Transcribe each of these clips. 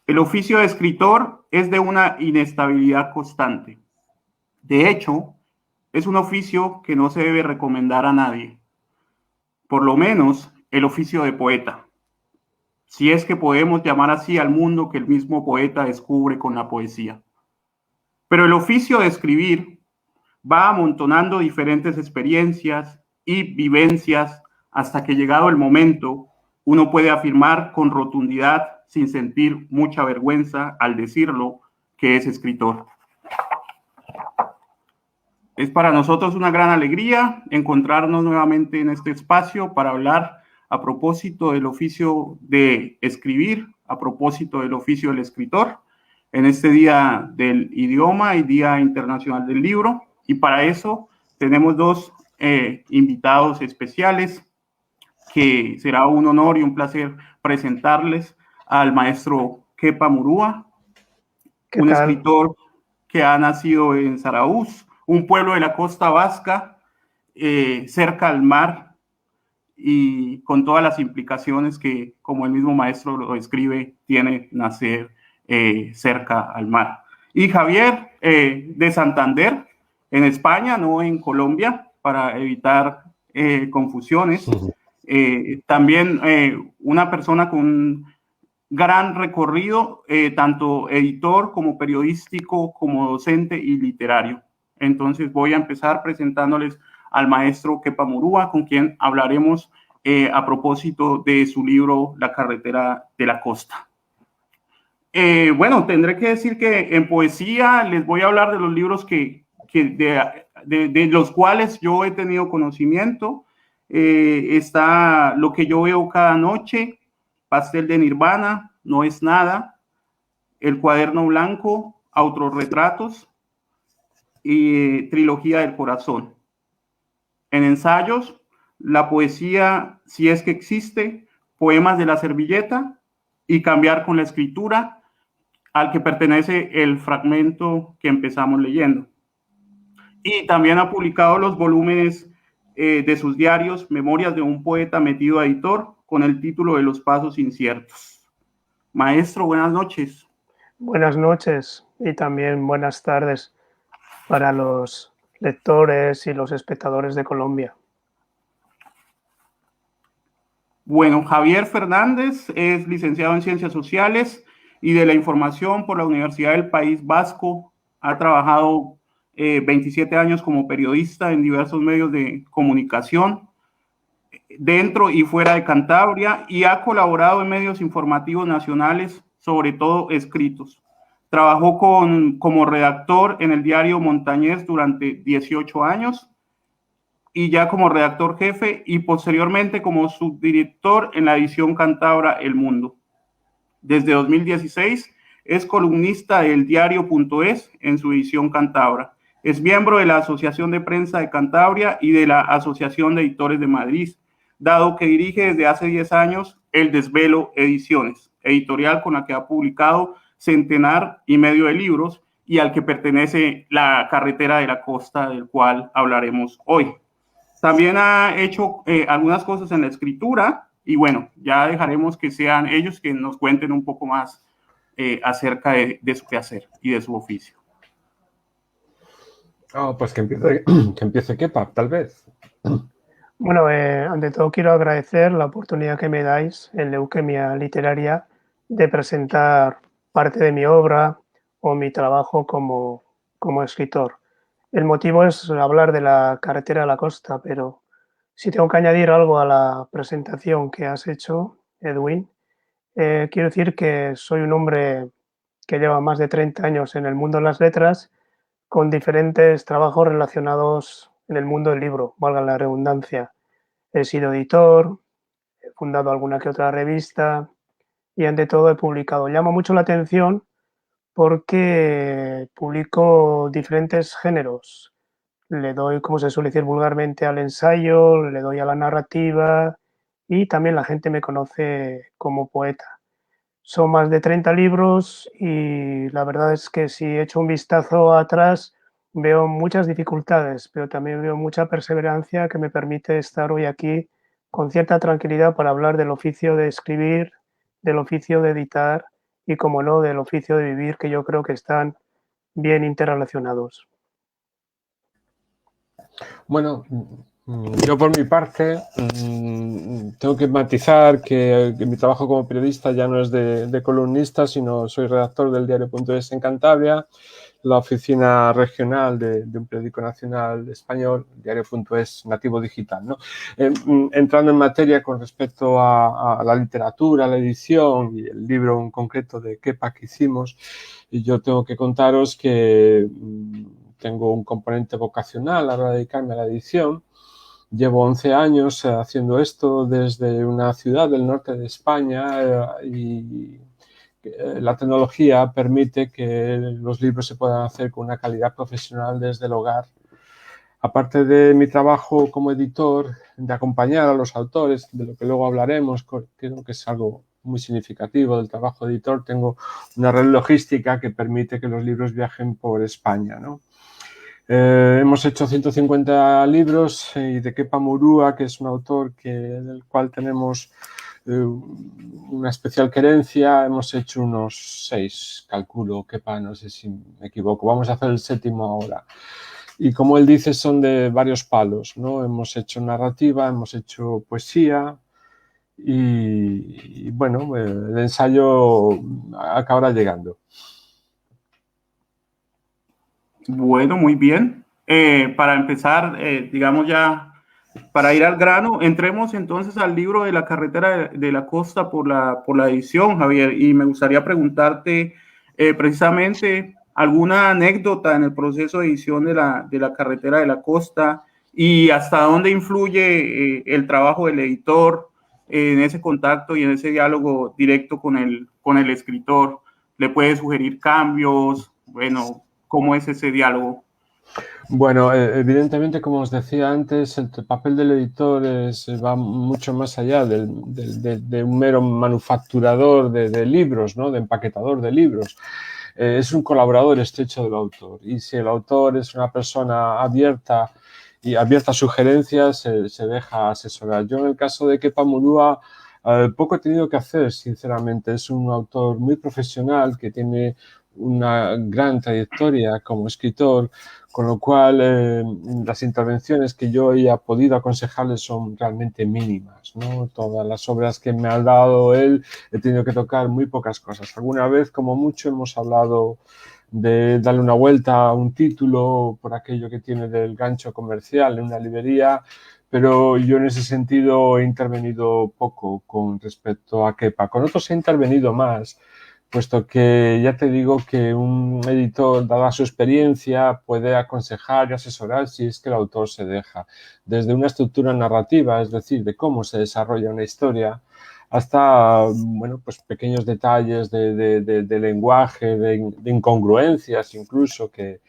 El oficio de escritor es de una inestabilidad constante. De hecho, es un oficio que no se debe recomendar a nadie, por lo menos el oficio de poeta, si es que podemos llamar así al mundo que el mismo poeta descubre con la poesía. Pero el oficio de escribir va amontonando diferentes experiencias y vivencias hasta que, llegado el momento, uno puede afirmar con rotundidad, sin sentir mucha vergüenza al decirlo, que es escritor. Es para nosotros una gran alegría encontrarnos nuevamente en este espacio para hablar a propósito del oficio de escribir, a propósito del oficio del escritor, en este Día del Idioma y Día Internacional del Libro. Y para eso tenemos dos invitados especiales, que será un honor y un placer presentarles al maestro Kepa Murúa, un escritor que ha nacido en Zarauz, un pueblo de la costa vasca, cerca al mar, y con todas las implicaciones que, como el mismo maestro lo describe, tiene nacer cerca al mar. Y Javier, de Santander, en España, no en Colombia, para evitar confusiones. También una persona con gran recorrido, tanto editor como periodístico, como docente y literario. Entonces voy a empezar presentándoles al maestro Kepa Murúa, con quien hablaremos a propósito de su libro La carretera de la costa. Bueno, tendré que decir que en poesía les voy a hablar de los libros de los cuales yo he tenido conocimiento. Está Lo que yo veo cada noche, Pastel de Nirvana, No es nada, El cuaderno blanco, Autorretratos y Trilogía del corazón. En ensayos, La poesía, si es que existe, Poemas de la servilleta y Cambiar con la escritura, al que pertenece el fragmento que empezamos leyendo. Y también ha publicado los volúmenes de sus diarios, Memorias de un poeta metido a editor, con el título de Los pasos inciertos. Maestro, buenas noches. Buenas noches y también buenas tardes para los lectores y los espectadores de Colombia. Bueno, Javier Fernández es licenciado en Ciencias Sociales y de la Información por la Universidad del País Vasco. Ha trabajado 27 años como periodista en diversos medios de comunicación dentro y fuera de Cantabria, y ha colaborado en medios informativos nacionales, sobre todo escritos. Trabajó como redactor en el diario Montañés durante 18 años y ya como redactor jefe, y posteriormente como subdirector en la edición cántabra El Mundo. Desde 2016 es columnista del diario.es en su edición cántabra. Es miembro de la Asociación de Prensa de Cantabria y de la Asociación de Editores de Madrid, dado que dirige desde hace 10 años El Desvelo Ediciones, editorial con la que ha publicado centenar y medio de libros y al que pertenece La carretera de la costa, del cual hablaremos hoy. También ha hecho algunas cosas en la escritura, y bueno, ya dejaremos que sean ellos que nos cuenten un poco más acerca de su quehacer y de su oficio. Oh, pues que empiece Kepa, tal vez. Bueno, ante todo quiero agradecer la oportunidad que me dais en Leuquemia Literaria de presentar parte de mi obra o mi trabajo como escritor. El motivo es hablar de La carretera de la costa, pero si tengo que añadir algo a la presentación que has hecho, Edwin, quiero decir que soy un hombre que lleva más de 30 años en el mundo de las letras, con diferentes trabajos relacionados en el mundo del libro, valga la redundancia. He sido editor, he fundado alguna que otra revista y ante todo he publicado. Llama mucho la atención porque publico diferentes géneros. Le doy, como se suele decir vulgarmente, al ensayo, le doy a la narrativa y también la gente me conoce como poeta. Son más de 30 libros y la verdad es que si echo un vistazo atrás veo muchas dificultades, pero también veo mucha perseverancia que me permite estar hoy aquí con cierta tranquilidad para hablar del oficio de escribir, del oficio de editar y, como no, del oficio de vivir, que yo creo que están bien interrelacionados. Bueno, yo por mi parte tengo que matizar que mi trabajo como periodista ya no es de columnista, sino soy redactor del diario.es en Cantabria, la oficina regional de un periódico nacional español, diario.es nativo digital, ¿no? Entrando en materia con respecto a la literatura, la edición y el libro en concreto de Kepa que hicimos, y yo tengo que contaros que tengo un componente vocacional a la hora de dedicarme a la edición. Llevo 11 años haciendo esto desde una ciudad del norte de España y la tecnología permite que los libros se puedan hacer con una calidad profesional desde el hogar. Aparte de mi trabajo como editor, de acompañar a los autores, de lo que luego hablaremos, creo que es algo muy significativo del trabajo de editor, tengo una red logística que permite que los libros viajen por España, ¿no? Hemos hecho 150 libros y de Kepa Murúa, que es un autor del cual tenemos una especial querencia, hemos hecho unos 6, calculo, Kepa, no sé si me equivoco, vamos a hacer el 7º ahora. Y como él dice, son de varios palos, ¿no? Hemos hecho narrativa, hemos hecho poesía y bueno, el ensayo acabará llegando. Bueno, muy bien. Para empezar, digamos ya, para ir al grano, entremos entonces al libro de la carretera de la costa por la edición, Javier, y me gustaría preguntarte precisamente alguna anécdota en el proceso de edición de la carretera de la costa y hasta dónde influye el trabajo del editor en ese contacto y en ese diálogo directo con el escritor. ¿Le puede sugerir cambios? Bueno, ¿cómo es ese diálogo? Bueno, evidentemente, como os decía antes, el papel del editor va mucho más allá de un mero manufacturador de libros, ¿no? De empaquetador de libros. Es un colaborador estrecho del autor. Y si el autor es una persona abierta y abierta a sugerencias, se deja asesorar. Yo, en el caso de Kepa Murúa, poco he tenido que hacer, sinceramente. Es un autor muy profesional que tiene una gran trayectoria como escritor, con lo cual las intervenciones que yo haya podido aconsejarle son realmente mínimas, ¿no? Todas las obras que me ha dado él he tenido que tocar muy pocas cosas. Alguna vez, como mucho, hemos hablado de darle una vuelta a un título por aquello que tiene del gancho comercial en una librería, pero yo en ese sentido he intervenido poco con respecto a Kepa. Con otros he intervenido más, puesto que ya te digo que un editor, dada su experiencia, puede aconsejar y asesorar si es que el autor se deja. Desde una estructura narrativa, es decir, de cómo se desarrolla una historia, hasta, bueno, pues pequeños detalles de lenguaje, de incongruencias incluso que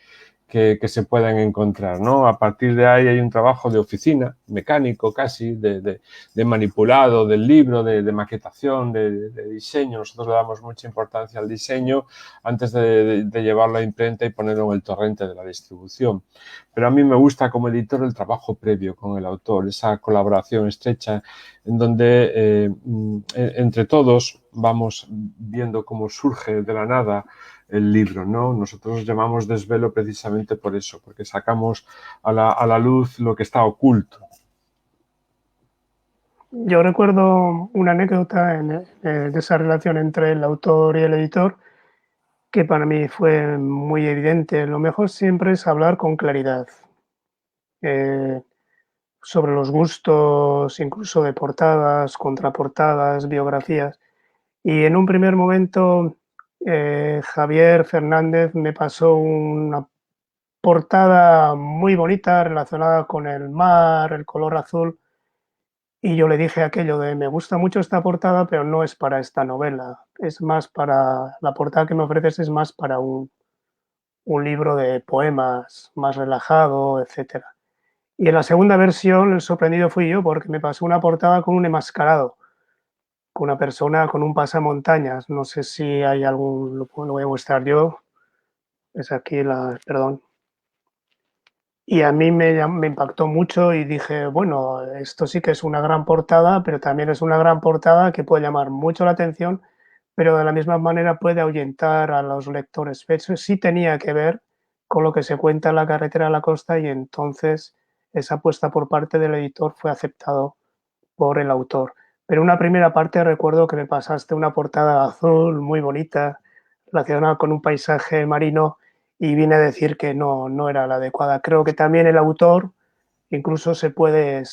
se puedan encontrar, ¿no? A partir de ahí hay un trabajo de oficina, mecánico casi, de manipulado del libro, de maquetación, de diseño. Nosotros le damos mucha importancia al diseño antes de llevarlo a imprenta y ponerlo en el torrente de la distribución. Pero a mí me gusta como editor el trabajo previo con el autor, esa colaboración estrecha en donde entre todos vamos viendo cómo surge de la nada el libro, ¿no? Nosotros llamamos desvelo precisamente por eso, porque sacamos a la luz lo que está oculto. Yo recuerdo una anécdota de esa relación entre el autor y el editor que para mí fue muy evidente. Lo mejor siempre es hablar con claridad sobre los gustos, incluso de portadas, contraportadas, biografías. Y en un primer momento, Javier Fernández me pasó una portada muy bonita relacionada con el mar, el color azul, y yo le dije aquello de: me gusta mucho esta portada, pero no es para esta novela, es más para, la portada que me ofreces es más para un libro de poemas, más relajado, etcétera. Y en la segunda versión, el sorprendido fui yo, porque me pasó una portada con un enmascarado, con una persona con un pasamontañas. No sé si hay algún, lo voy a mostrar yo, es aquí la, perdón. Y a mí me impactó mucho y dije: bueno, esto sí que es una gran portada, pero también es una gran portada que puede llamar mucho la atención pero de la misma manera puede ahuyentar a los lectores. Eso sí tenía que ver con lo que se cuenta en La carretera a la costa y entonces esa apuesta por parte del editor fue aceptado por el autor. Pero una primera parte recuerdo que me pasaste una portada azul muy bonita relacionada con un paisaje marino y vine a decir que no era la adecuada. Creo que también el autor incluso se puede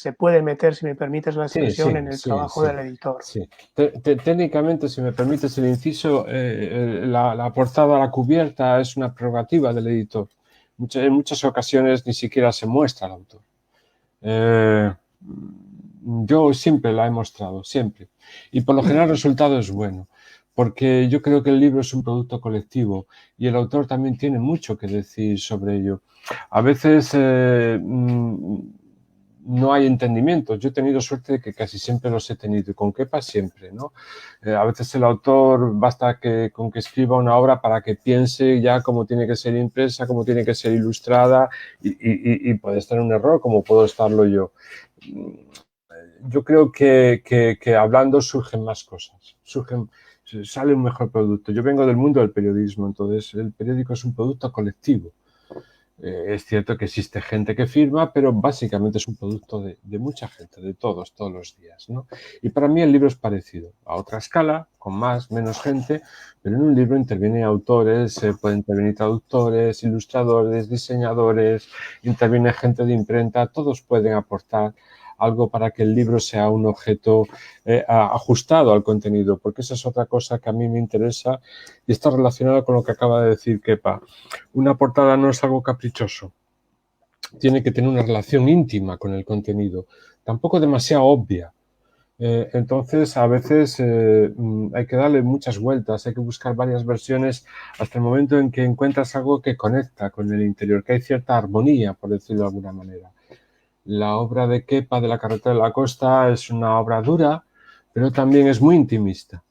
meter, si me permites la Sí, expresión, sí, en el sí, trabajo sí, del editor. sí. Técnicamente, si me permites el inciso, la portada, la cubierta es una prerrogativa del editor. En muchas ocasiones ni siquiera se muestra al autor. Yo siempre la he mostrado, siempre. Y por lo general el resultado es bueno, porque yo creo que el libro es un producto colectivo y el autor también tiene mucho que decir sobre ello. A veces no hay entendimientos. Yo he tenido suerte de que casi siempre los he tenido y con Kepa siempre, ¿no? A veces el autor basta con que escriba una obra para que piense ya cómo tiene que ser impresa, cómo tiene que ser ilustrada y puede estar en un error como puedo estarlo yo. Yo creo que hablando surgen más cosas, sale un mejor producto. Yo vengo del mundo del periodismo, entonces el periódico es un producto colectivo. Es cierto que existe gente que firma, pero básicamente es un producto de mucha gente, de todos los días, ¿no? Y para mí el libro es parecido, a otra escala, con más, menos gente, pero en un libro intervienen autores, pueden intervenir traductores, ilustradores, diseñadores, interviene gente de imprenta, todos pueden aportar algo para que el libro sea un objeto ajustado al contenido, porque esa es otra cosa que a mí me interesa y está relacionada con lo que acaba de decir Kepa. Una portada no es algo caprichoso, tiene que tener una relación íntima con el contenido, tampoco demasiado obvia. Entonces, a veces hay que darle muchas vueltas, hay que buscar varias versiones hasta el momento en que encuentras algo que conecta con el interior, que hay cierta armonía, por decirlo de alguna manera. La obra de Kepa de La carretera de la costa es una obra dura, pero también es muy intimista.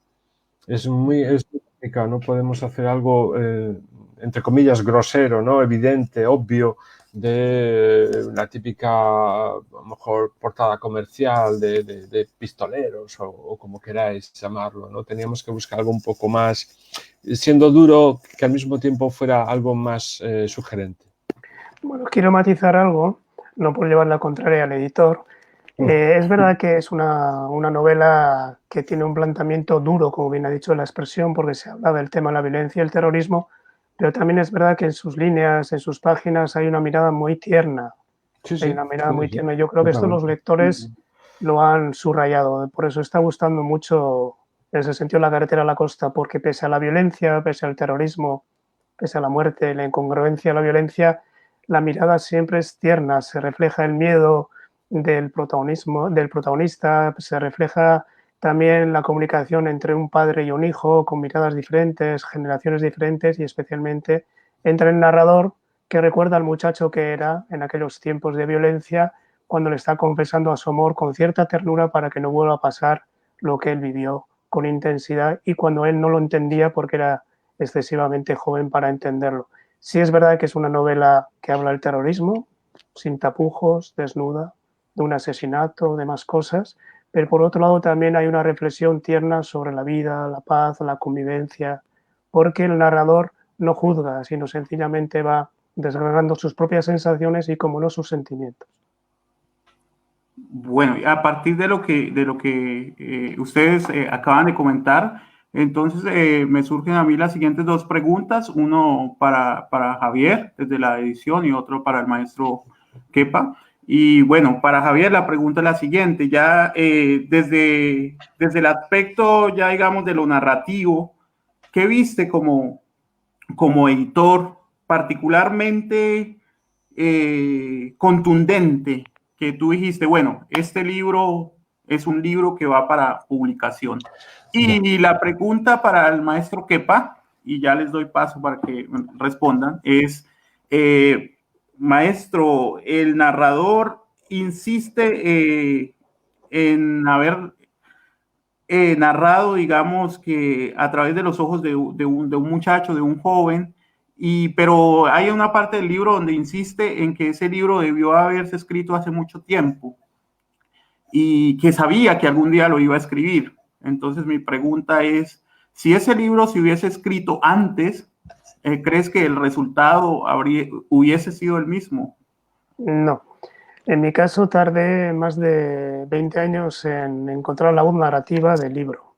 Es muy complicado, no podemos hacer algo, entre comillas, grosero, ¿no? Evidente, obvio, de la típica, a lo mejor, portada comercial de pistoleros o como queráis llamarlo, ¿no? Teníamos que buscar algo un poco más, siendo duro, que al mismo tiempo fuera algo más sugerente. Bueno, quiero matizar algo, no por llevar la contraria al editor. Es verdad que es una novela que tiene un planteamiento duro, como bien ha dicho la expresión, porque se habla del tema de la violencia y el terrorismo, pero también es verdad que en sus líneas, en sus páginas, hay una mirada muy tierna. Sí, Hay sí, una mirada sí, muy sí, tierna. Yo creo que esto los lectores lo han subrayado. Por eso está gustando mucho, en ese sentido, La carretera a la costa, porque pese a la violencia, pese al terrorismo, pese a la muerte, la incongruencia, la violencia, la mirada siempre es tierna, se refleja el miedo del protagonista, se refleja también la comunicación entre un padre y un hijo con miradas diferentes, generaciones diferentes y especialmente entre el narrador que recuerda al muchacho que era en aquellos tiempos de violencia cuando le está confesando a su amor con cierta ternura para que no vuelva a pasar lo que él vivió con intensidad y cuando él no lo entendía porque era excesivamente joven para entenderlo. Sí es verdad que es una novela que habla del terrorismo, sin tapujos, desnuda, de un asesinato, de más cosas, pero por otro lado también hay una reflexión tierna sobre la vida, la paz, la convivencia, porque el narrador no juzga, sino sencillamente va desgranando sus propias sensaciones y, como no, sus sentimientos. Bueno, a partir de lo que ustedes acaban de comentar, entonces me surgen a mí las siguientes dos preguntas, uno para Javier desde la edición y otro para el maestro Kepa. Y bueno, para Javier la pregunta es la siguiente, ya desde el aspecto ya digamos de lo narrativo, ¿qué viste como editor particularmente contundente que tú dijiste, bueno, este libro es un libro que va para publicación? Y la pregunta para el maestro Kepa, y ya les doy paso para que respondan, es, maestro, el narrador insiste en haber narrado, digamos, que a través de los ojos de un muchacho, de un joven, pero hay una parte del libro donde insiste en que ese libro debió haberse escrito hace mucho tiempo y que sabía que algún día lo iba a escribir. Entonces mi pregunta es Si ese libro se hubiese escrito antes, ¿crees que el resultado hubiese sido el mismo? No. En mi caso tardé más de 20 años en encontrar la voz narrativa del libro.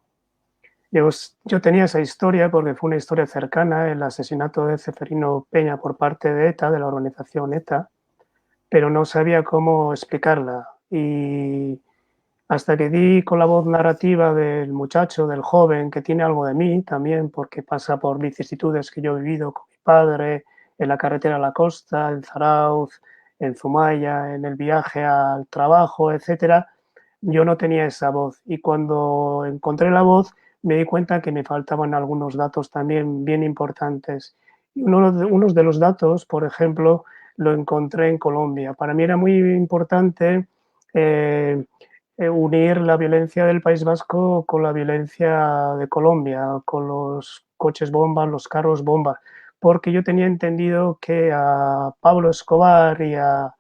Yo tenía esa historia porque fue una historia cercana, el asesinato de Ceferino Peña por parte de ETA, de la organización ETA, pero no sabía cómo explicarla. Y hasta que di con la voz narrativa del muchacho, del joven, que tiene algo de mí también, porque pasa por vicisitudes que yo he vivido con mi padre, en la carretera a la costa, en Zarauz, en Zumaya, en el viaje al trabajo, etcétera, yo no tenía esa voz. Y cuando encontré la voz, me di cuenta que me faltaban algunos datos también bien importantes. Y unos de los datos, por ejemplo, lo encontré en Colombia. Para mí era muy importante unir la violencia del País Vasco con la violencia de Colombia, con los coches bomba, los carros bomba, porque yo tenía entendido que a Pablo Escobar y a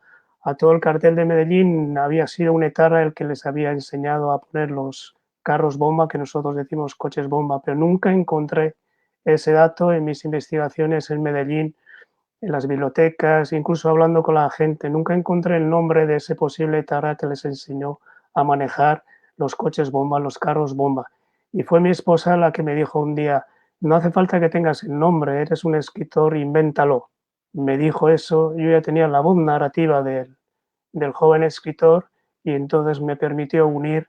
todo el cartel de Medellín había sido un etarra el que les había enseñado a poner los carros bomba, que nosotros decimos coches bomba, pero nunca encontré ese dato en mis investigaciones en Medellín, en las bibliotecas, incluso hablando con la gente. Nunca encontré el nombre de ese posible etarra que les enseñó a manejar los coches bomba, los carros bomba. Y fue mi esposa la que me dijo un día, no hace falta que tengas el nombre, eres un escritor, invéntalo. Me dijo eso, yo ya tenía la voz narrativa del joven escritor y entonces me permitió unir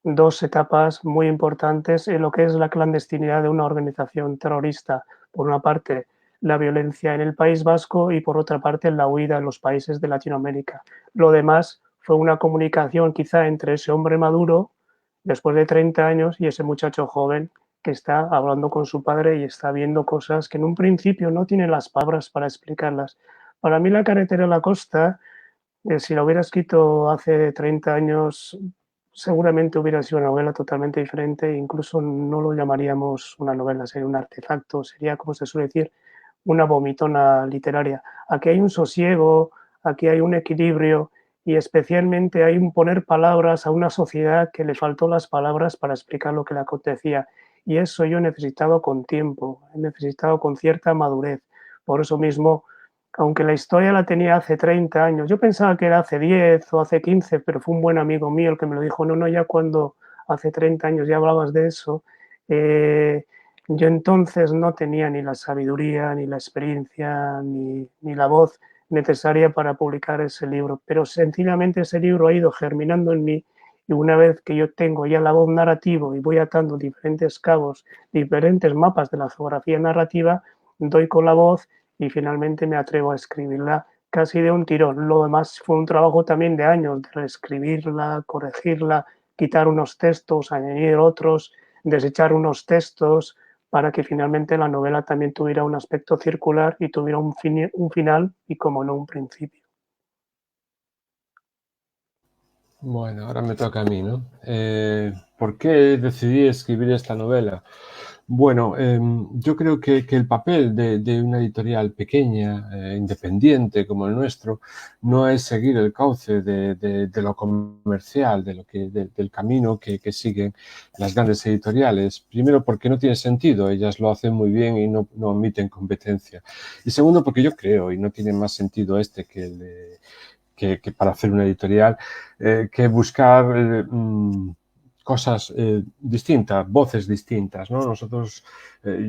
dos etapas muy importantes en lo que es la clandestinidad de una organización terrorista. Por una parte, la violencia en el País Vasco y por otra parte, la huida en los países de Latinoamérica. Lo demás fue una comunicación quizá entre ese hombre maduro, después de 30 años, y ese muchacho joven que está hablando con su padre y está viendo cosas que en un principio no tiene las palabras para explicarlas. Para mí la carretera a la costa, si la hubiera escrito hace 30 años, seguramente hubiera sido una novela totalmente diferente, incluso no lo llamaríamos una novela, sería un artefacto, sería, como se suele decir, una vomitona literaria. Aquí hay un sosiego, aquí hay un equilibrio y especialmente hay un poner palabras a una sociedad que le faltó las palabras para explicar lo que le acontecía. Y eso yo he necesitado con tiempo, he necesitado con cierta madurez. Por eso mismo, aunque la historia la tenía hace 30 años, yo pensaba que era hace 10 o hace 15, pero fue un buen amigo mío el que me lo dijo, no, no, ya cuando hace 30 años ya hablabas de eso, yo entonces no tenía ni la sabiduría, ni la experiencia, ni la voz necesaria para publicar ese libro, pero sencillamente ese libro ha ido germinando en mí y una vez que yo tengo ya la voz narrativa y voy atando diferentes cabos, diferentes mapas de la geografía narrativa, doy con la voz y finalmente me atrevo a escribirla casi de un tirón. Lo demás fue un trabajo también de años, de reescribirla, corregirla, quitar unos textos, añadir otros, desechar unos textos, para que finalmente la novela también tuviera un aspecto circular y tuviera un final y, como no, un principio. Bueno, ahora me toca a mí, ¿no? ¿Por qué decidí escribir esta novela? Bueno, yo creo que el papel de una editorial pequeña, independiente como el nuestro, no es seguir el cauce de lo comercial, del camino que siguen las grandes editoriales. Primero, porque no tiene sentido, ellas lo hacen muy bien y no omiten competencia. Y segundo, porque yo creo, y no tiene más sentido que para hacer una editorial, que buscar cosas distintas, voces distintas, ¿no? Nosotros,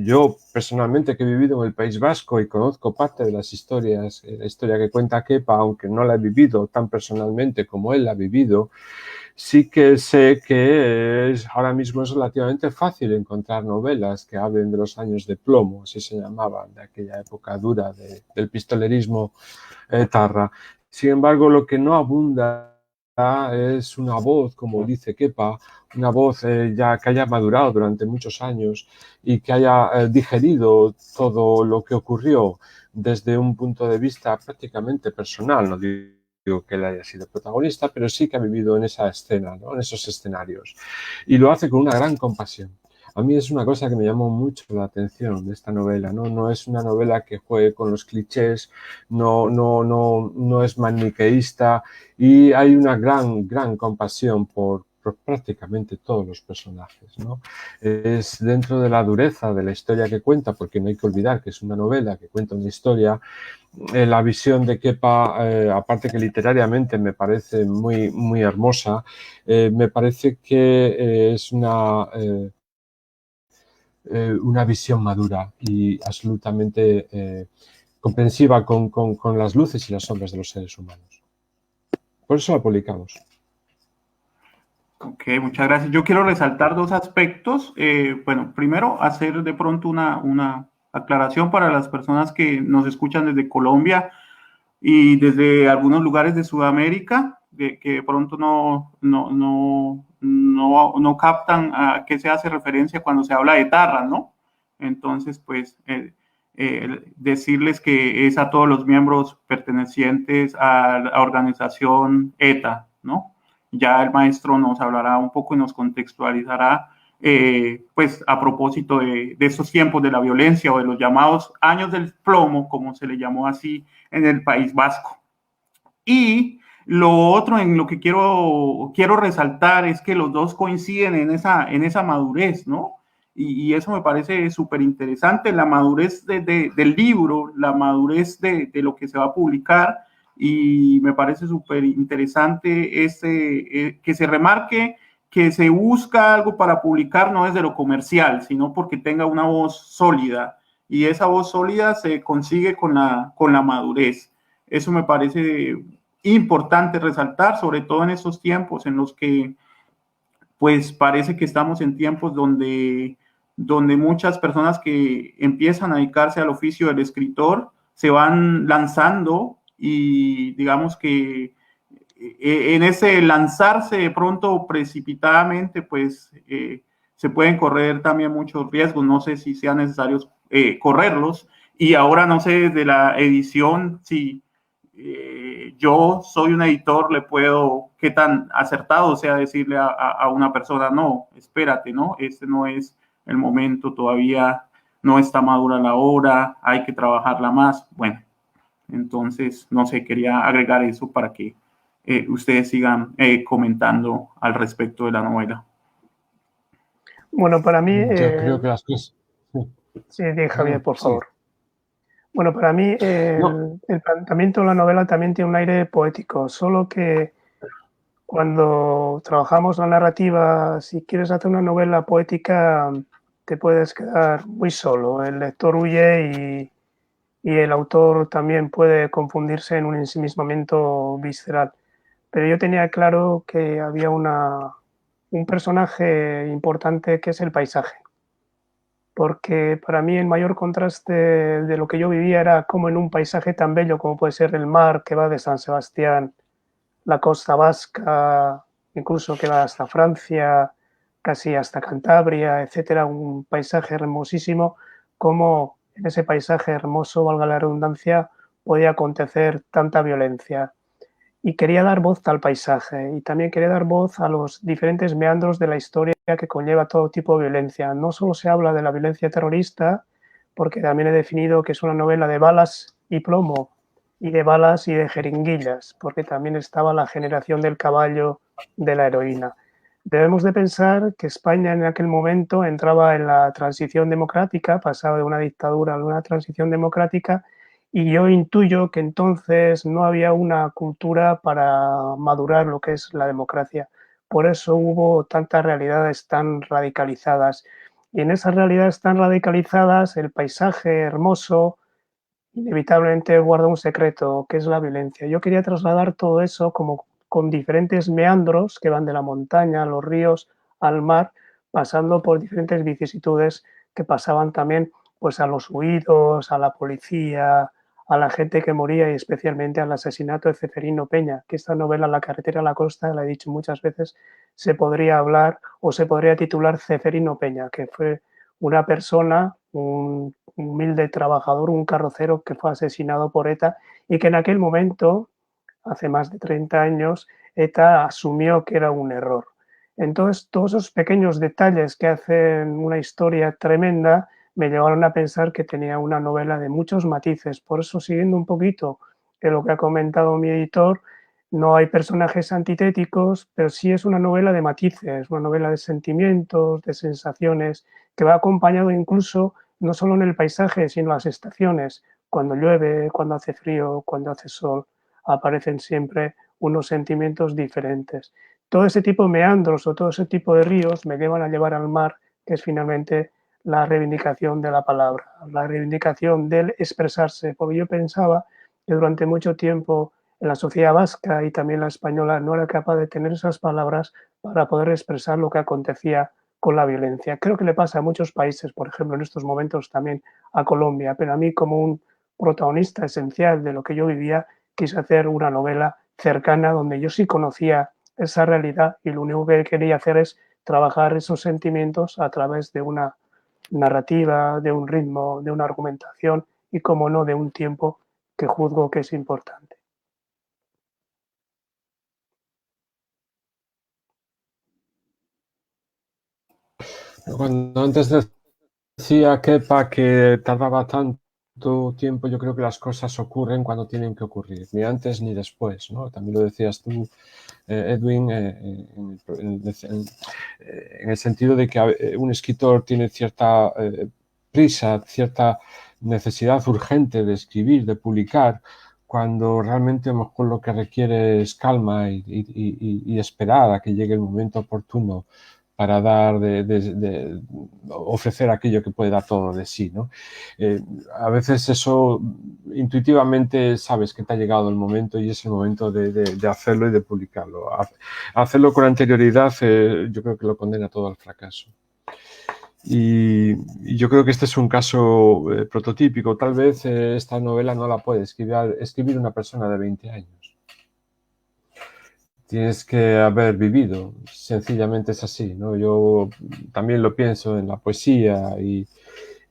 yo personalmente que he vivido en el País Vasco y conozco parte de las historias, la historia que cuenta Kepa, aunque no la he vivido tan personalmente como él la ha vivido, sí que sé que ahora mismo es relativamente fácil encontrar novelas que hablen de los años de plomo, así se llamaban, de aquella época dura del pistolerismo etarra. Sin embargo, lo que no abunda es una voz, como dice Kepa, una voz ya que haya madurado durante muchos años y que haya digerido todo lo que ocurrió desde un punto de vista prácticamente personal. No digo que él haya sido protagonista, pero sí que ha vivido en esa escena, ¿no? En esos escenarios. Y lo hace con una gran compasión. A mí es una cosa que me llamó mucho la atención de esta novela, ¿no? No es una novela que juegue con los clichés, no es maniqueísta y hay una gran compasión por prácticamente todos los personajes, ¿no? Es dentro de la dureza de la historia que cuenta, porque no hay que olvidar que es una novela que cuenta una historia. La visión de Kepa, aparte que literariamente me parece muy, muy hermosa, me parece que es una visión madura y absolutamente comprensiva con las luces y las sombras de los seres humanos. Por eso la publicamos. Ok, muchas gracias. Yo quiero resaltar dos aspectos. Bueno, primero, hacer de pronto una aclaración para las personas que nos escuchan desde Colombia y desde algunos lugares de Sudamérica, que de pronto no captan a qué se hace referencia cuando se habla de Tarra, ¿no? Entonces, pues, decirles que es a todos los miembros pertenecientes a la organización ETA, ¿no? Ya el maestro nos hablará un poco y nos contextualizará, pues, a propósito de estos tiempos de la violencia o de los llamados años del plomo, como se le llamó así en el País Vasco. Y lo otro en lo que quiero resaltar es que los dos coinciden en esa madurez, ¿no? Y eso me parece súper interesante, la madurez del libro, la madurez de lo que se va a publicar, y me parece súper interesante que se remarque que se busca algo para publicar no desde lo comercial, sino porque tenga una voz sólida, y esa voz sólida se consigue con la madurez. Eso me parece importante resaltar, sobre todo en estos tiempos en los que pues parece que estamos en tiempos donde muchas personas que empiezan a dedicarse al oficio del escritor se van lanzando, y digamos que en ese lanzarse de pronto precipitadamente, pues se pueden correr también muchos riesgos. No sé si sea necesario correrlos. Y ahora no sé desde la edición si yo soy un editor, le puedo, qué tan acertado sea decirle a una persona, no, espérate, ¿no? Este no es el momento, todavía no está madura la obra, hay que trabajarla más. Bueno, entonces, no sé, quería agregar eso para que ustedes sigan comentando al respecto de la novela. Bueno, para mí... Yo creo que las cosas... Sí, Javier, por favor. Sí. Bueno, para mí No. el planteamiento de la novela también tiene un aire poético, solo que cuando trabajamos la narrativa, si quieres hacer una novela poética, te puedes quedar muy solo. El lector huye y el autor también puede confundirse en un ensimismamiento visceral. Pero yo tenía claro que había un personaje importante que es el paisaje, porque para mí el mayor contraste de lo que yo vivía era como en un paisaje tan bello como puede ser el mar que va de San Sebastián, la costa vasca, incluso que va hasta Francia, casi hasta Cantabria, etcétera, un paisaje hermosísimo, como en ese paisaje hermoso, valga la redundancia, podía acontecer tanta violencia. Y quería dar voz al paisaje y también quería dar voz a los diferentes meandros de la historia que conlleva todo tipo de violencia. No solo se habla de la violencia terrorista, porque también he definido que es una novela de balas y plomo, y de balas y de jeringuillas, porque también estaba la generación del caballo de la heroína. Debemos de pensar que España en aquel momento entraba en la transición democrática, pasaba de una dictadura a una transición democrática, y yo intuyo que entonces no había una cultura para madurar lo que es la democracia. Por eso hubo tantas realidades tan radicalizadas. Y en esas realidades tan radicalizadas, el paisaje hermoso inevitablemente guarda un secreto, que es la violencia. Yo quería trasladar todo eso como con diferentes meandros que van de la montaña a los ríos, al mar, pasando por diferentes vicisitudes que pasaban también pues, a los huidos, a la policía, a la gente que moría y especialmente al asesinato de Ceferino Peña, que esta novela La carretera a la costa, la he dicho muchas veces, se podría hablar o se podría titular Ceferino Peña, que fue una persona, un humilde trabajador, un carrocero que fue asesinado por ETA y que en aquel momento, hace más de 30 años, ETA asumió que era un error. Entonces, todos esos pequeños detalles que hacen una historia tremenda me llevaron a pensar que tenía una novela de muchos matices. Por eso, siguiendo un poquito de lo que ha comentado mi editor, No hay personajes antitéticos, pero sí es una novela de matices, una novela de sentimientos, de sensaciones, que va acompañado incluso no solo en el paisaje, sino en las estaciones. Cuando llueve, cuando hace frío, cuando hace sol, aparecen siempre unos sentimientos diferentes. Todo ese tipo de meandros o todo ese tipo de ríos me llevan a llevar al mar, que es finalmente la reivindicación de la palabra, la reivindicación del expresarse, porque yo pensaba que durante mucho tiempo en la sociedad vasca y también la española no era capaz de tener esas palabras para poder expresar lo que acontecía con la violencia. Creo que le pasa a muchos países, por ejemplo, en estos momentos también a Colombia, pero a mí como un protagonista esencial de lo que yo vivía, quise hacer una novela cercana donde yo sí conocía esa realidad y lo único que quería hacer es trabajar esos sentimientos a través de una narrativa, de un ritmo, de una argumentación y, como no, de un tiempo que juzgo que es importante. Cuando antes decía Kepa que tardaba tanto tiempo, yo creo que las cosas ocurren cuando tienen que ocurrir, ni antes ni después, ¿no? También lo decías tú, Edwin, en el sentido de que un escritor tiene cierta prisa, cierta necesidad urgente de escribir, de publicar, cuando realmente a lo mejor lo que requiere es calma y esperar a que llegue el momento oportuno para dar ofrecer aquello que puede dar todo de sí, ¿no? A veces eso intuitivamente sabes que te ha llegado el momento y es el momento de hacerlo y de publicarlo. Hacerlo con anterioridad yo creo que lo condena todo al fracaso. Y yo creo que este es un caso prototípico. Tal vez esta novela no la puede escribir una persona de 20 años. Tienes que haber vivido, sencillamente es así, ¿no? Yo también lo pienso en la poesía y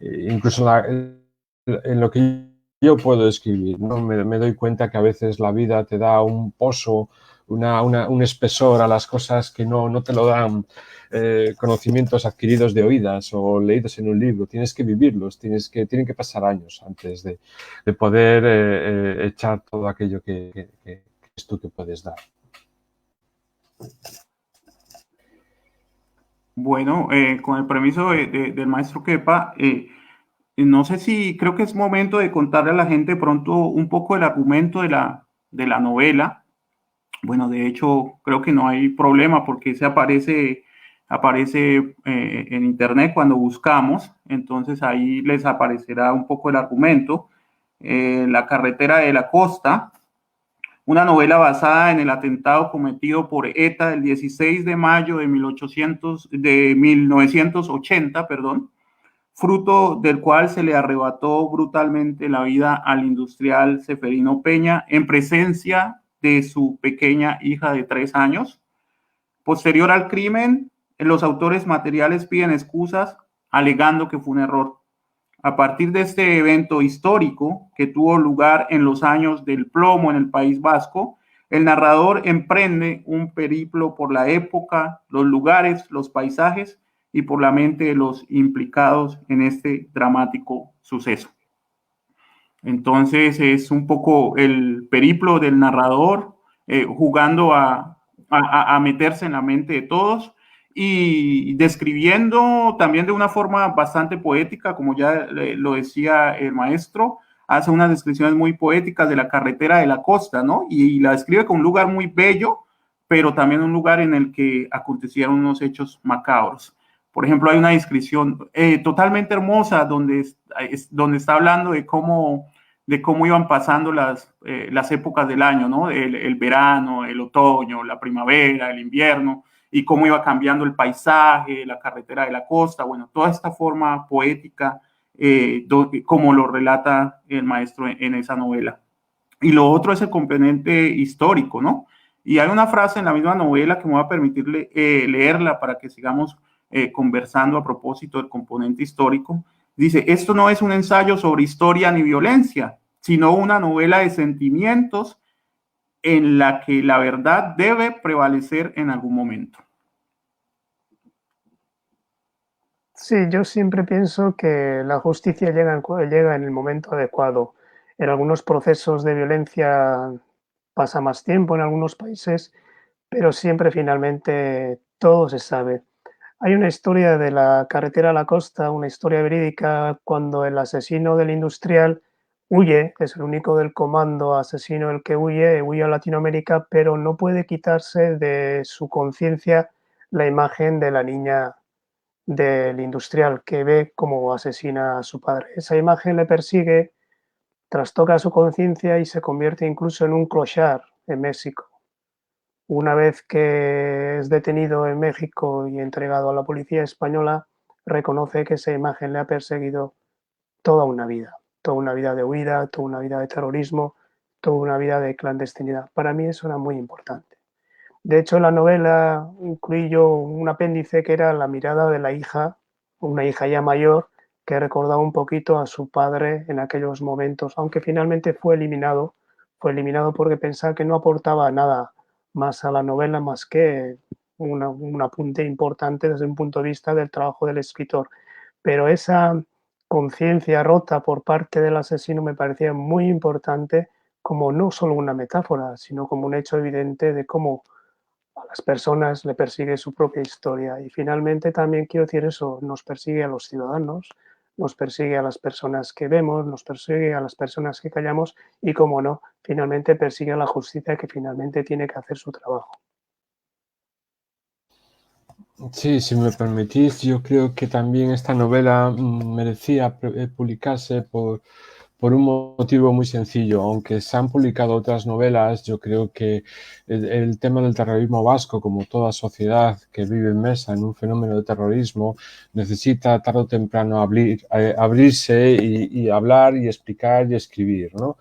incluso en lo que yo puedo escribir, ¿no? Me doy cuenta que a veces la vida te da un pozo, un espesor a las cosas que no te lo dan conocimientos adquiridos de oídas o leídos en un libro. Tienes que vivirlos, tienen que pasar años antes de poder echar todo aquello que es tú que puedes dar. Bueno, con el permiso del maestro Kepa, no sé si creo que es momento de contarle a la gente pronto un poco el argumento de la novela. Bueno, de hecho, creo que no hay problema porque se aparece en internet cuando buscamos, entonces ahí les aparecerá un poco el argumento. La carretera de la costa, una novela basada en el atentado cometido por ETA el 16 de mayo de 1980, perdón, fruto del cual se le arrebató brutalmente la vida al industrial Ceferino Peña en presencia de su pequeña hija de 3 años. Posterior al crimen, los autores materiales piden excusas alegando que fue un error. A partir de este evento histórico que tuvo lugar en los años del plomo en el País Vasco, el narrador emprende un periplo por la época, los lugares, los paisajes y por la mente de los implicados en este dramático suceso. Entonces es un poco el periplo del narrador jugando a meterse en la mente de todos y describiendo también de una forma bastante poética, como ya lo decía el maestro, hace unas descripciones muy poéticas de la carretera de la costa, ¿no? Y la describe como un lugar muy bello, pero también un lugar en el que acontecieron unos hechos macabros. Por ejemplo, hay una descripción totalmente hermosa donde está hablando de cómo iban pasando las épocas del año, ¿no? El verano, el otoño, la primavera, el invierno, y cómo iba cambiando el paisaje, la carretera de la costa, bueno, toda esta forma poética, como lo relata el maestro en esa novela. Y lo otro es el componente histórico, ¿no? Y hay una frase en la misma novela que me va a permitir leerla para que sigamos conversando a propósito del componente histórico. Dice, esto no es un ensayo sobre historia ni violencia, sino una novela de sentimientos en la que la verdad debe prevalecer en algún momento. Sí, yo siempre pienso que la justicia llega en el momento adecuado. En algunos procesos de violencia pasa más tiempo en algunos países, pero siempre finalmente todo se sabe. Hay una historia de la carretera a la costa, una historia verídica, cuando el asesino del industrial huye, es el único del comando asesino el que huye a Latinoamérica, pero no puede quitarse de su conciencia la imagen de la niña del industrial que ve cómo asesina a su padre. Esa imagen le persigue, trastoca su conciencia y se convierte incluso en un clochard en México. Una vez que es detenido en México y entregado a la policía española, reconoce que esa imagen le ha perseguido toda una vida de huida, toda una vida de terrorismo, toda una vida de clandestinidad. Para mí eso era muy importante. De hecho, en la novela incluí yo un apéndice que era la mirada de la hija, una hija ya mayor, que recordaba un poquito a su padre en aquellos momentos, aunque finalmente fue eliminado porque pensaba que no aportaba nada más a la novela, más que un apunte importante desde un punto de vista del trabajo del escritor. Pero esa conciencia rota por parte del asesino me parecía muy importante como no solo una metáfora, sino como un hecho evidente de cómo a las personas le persigue su propia historia. Y finalmente también quiero decir eso, nos persigue a los ciudadanos, nos persigue a las personas que vemos, nos persigue a las personas que callamos y, como no, finalmente persigue a la justicia que finalmente tiene que hacer su trabajo. Sí, si me permitís, yo creo que también esta novela merecía publicarse por un motivo muy sencillo. Aunque se han publicado otras novelas, yo creo que el tema del terrorismo vasco, como toda sociedad que vive inmersa en un fenómeno de terrorismo, necesita tarde o temprano abrirse y hablar y explicar y escribir, ¿no?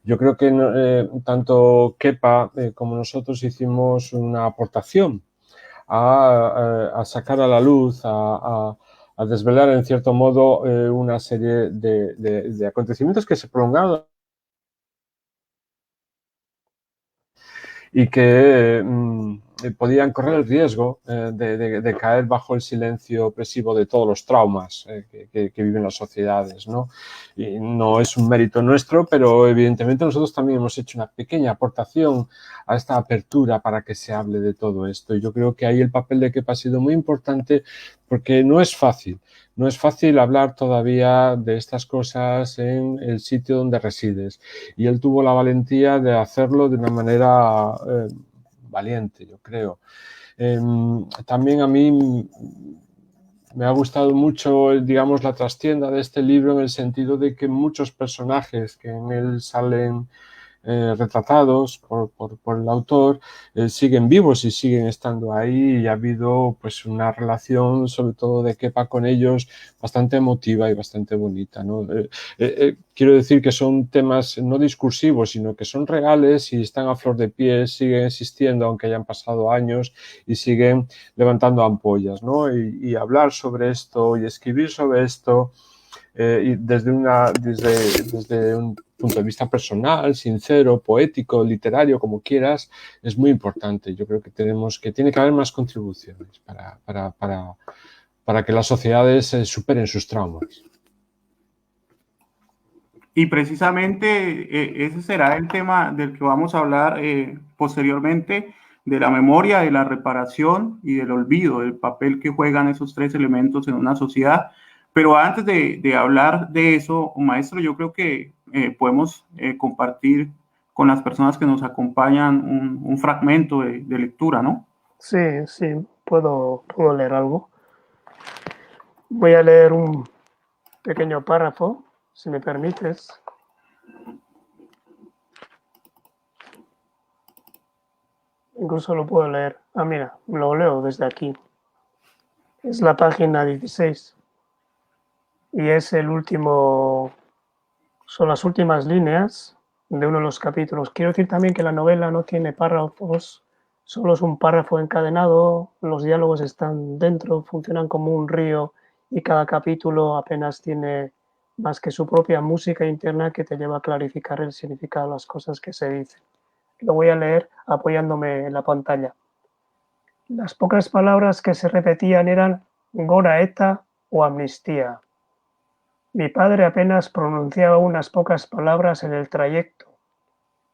Yo creo que tanto Kepa como nosotros hicimos una aportación a sacar a la luz, a desvelar en cierto modo una serie de acontecimientos que se prolongaron y que podían correr el riesgo de caer bajo el silencio opresivo de todos los traumas que viven las sociedades, ¿no? Y no es un mérito nuestro, pero evidentemente nosotros también hemos hecho una pequeña aportación a esta apertura para que se hable de todo esto. Y yo creo que ahí el papel de Kepa ha sido muy importante porque no es fácil. No es fácil hablar todavía de estas cosas en el sitio donde resides. Y él tuvo la valentía de hacerlo de una manera valiente, yo creo. También a mí me ha gustado mucho, digamos, la trastienda de este libro en el sentido de que muchos personajes que en él salen retratados por el autor siguen vivos y siguen estando ahí, y ha habido pues una relación, sobre todo de Kepa con ellos, bastante emotiva y bastante bonita, ¿no? Quiero decir que son temas no discursivos, sino que son reales y están a flor de piel, siguen existiendo aunque hayan pasado años y siguen levantando ampollas, ¿no? Y hablar sobre esto y escribir sobre esto y desde un punto de vista personal, sincero, poético, literario, como quieras, es muy importante. Yo creo que tiene que haber más contribuciones para que las sociedades superen sus traumas. Y precisamente ese será el tema del que vamos a hablar posteriormente, de la memoria, de la reparación y del olvido, el papel que juegan esos tres elementos en una sociedad. Pero antes de hablar de eso, maestro, yo creo que podemos compartir con las personas que nos acompañan un fragmento de lectura, ¿no? Sí, sí, puedo leer algo. Voy a leer un pequeño párrafo, si me permites. Incluso lo puedo leer. Ah, mira, lo leo desde aquí. Es la página 16. Y es son las últimas líneas de uno de los capítulos. Quiero decir también que la novela no tiene párrafos, solo es un párrafo encadenado, los diálogos están dentro, funcionan como un río y cada capítulo apenas tiene más que su propia música interna que te lleva a clarificar el significado de las cosas que se dicen. Lo voy a leer apoyándome en la pantalla. Las pocas palabras que se repetían eran Gora Eta o amnistía. Mi padre apenas pronunciaba unas pocas palabras en el trayecto.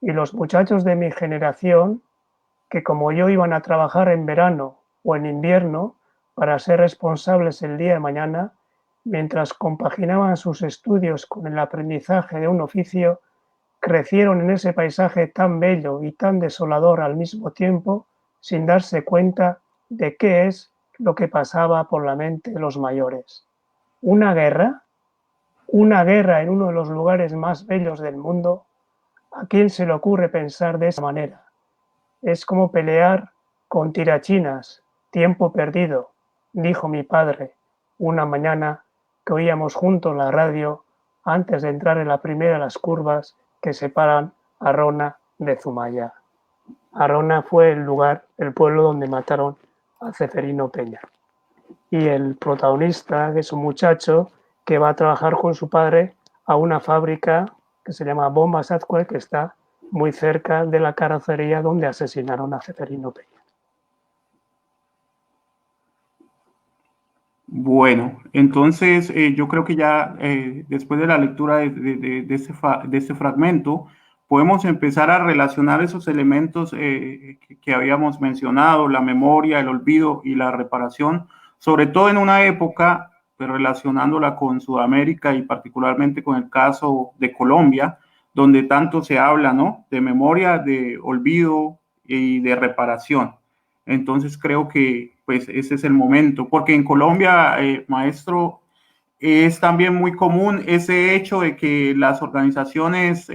Y los muchachos de mi generación, que como yo iban a trabajar en verano o en invierno para ser responsables el día de mañana, mientras compaginaban sus estudios con el aprendizaje de un oficio, crecieron en ese paisaje tan bello y tan desolador al mismo tiempo, sin darse cuenta de qué es lo que pasaba por la mente de los mayores. Una guerra en uno de los lugares más bellos del mundo. ¿A quién se le ocurre pensar de esa manera? Es como pelear con tirachinas, tiempo perdido, dijo mi padre una mañana que oíamos juntos la radio antes de entrar en la primera de las curvas que separan a Rona de Zumaya. Arona fue el lugar, el pueblo donde mataron a Ceferino Peña. Y el protagonista es un muchacho que va a trabajar con su padre a una fábrica que se llama Bombas Azcue, que está muy cerca de la carrocería donde asesinaron a Ceferino Peña. Bueno, entonces yo creo que ya después de la lectura de este fragmento, podemos empezar a relacionar esos elementos que habíamos mencionado, la memoria, el olvido y la reparación, sobre todo en una época, pero relacionándola con Sudamérica y particularmente con el caso de Colombia, donde tanto se habla, ¿no? De memoria, de olvido y de reparación. Entonces creo que pues ese es el momento, porque en Colombia, maestro, es también muy común ese hecho de que las organizaciones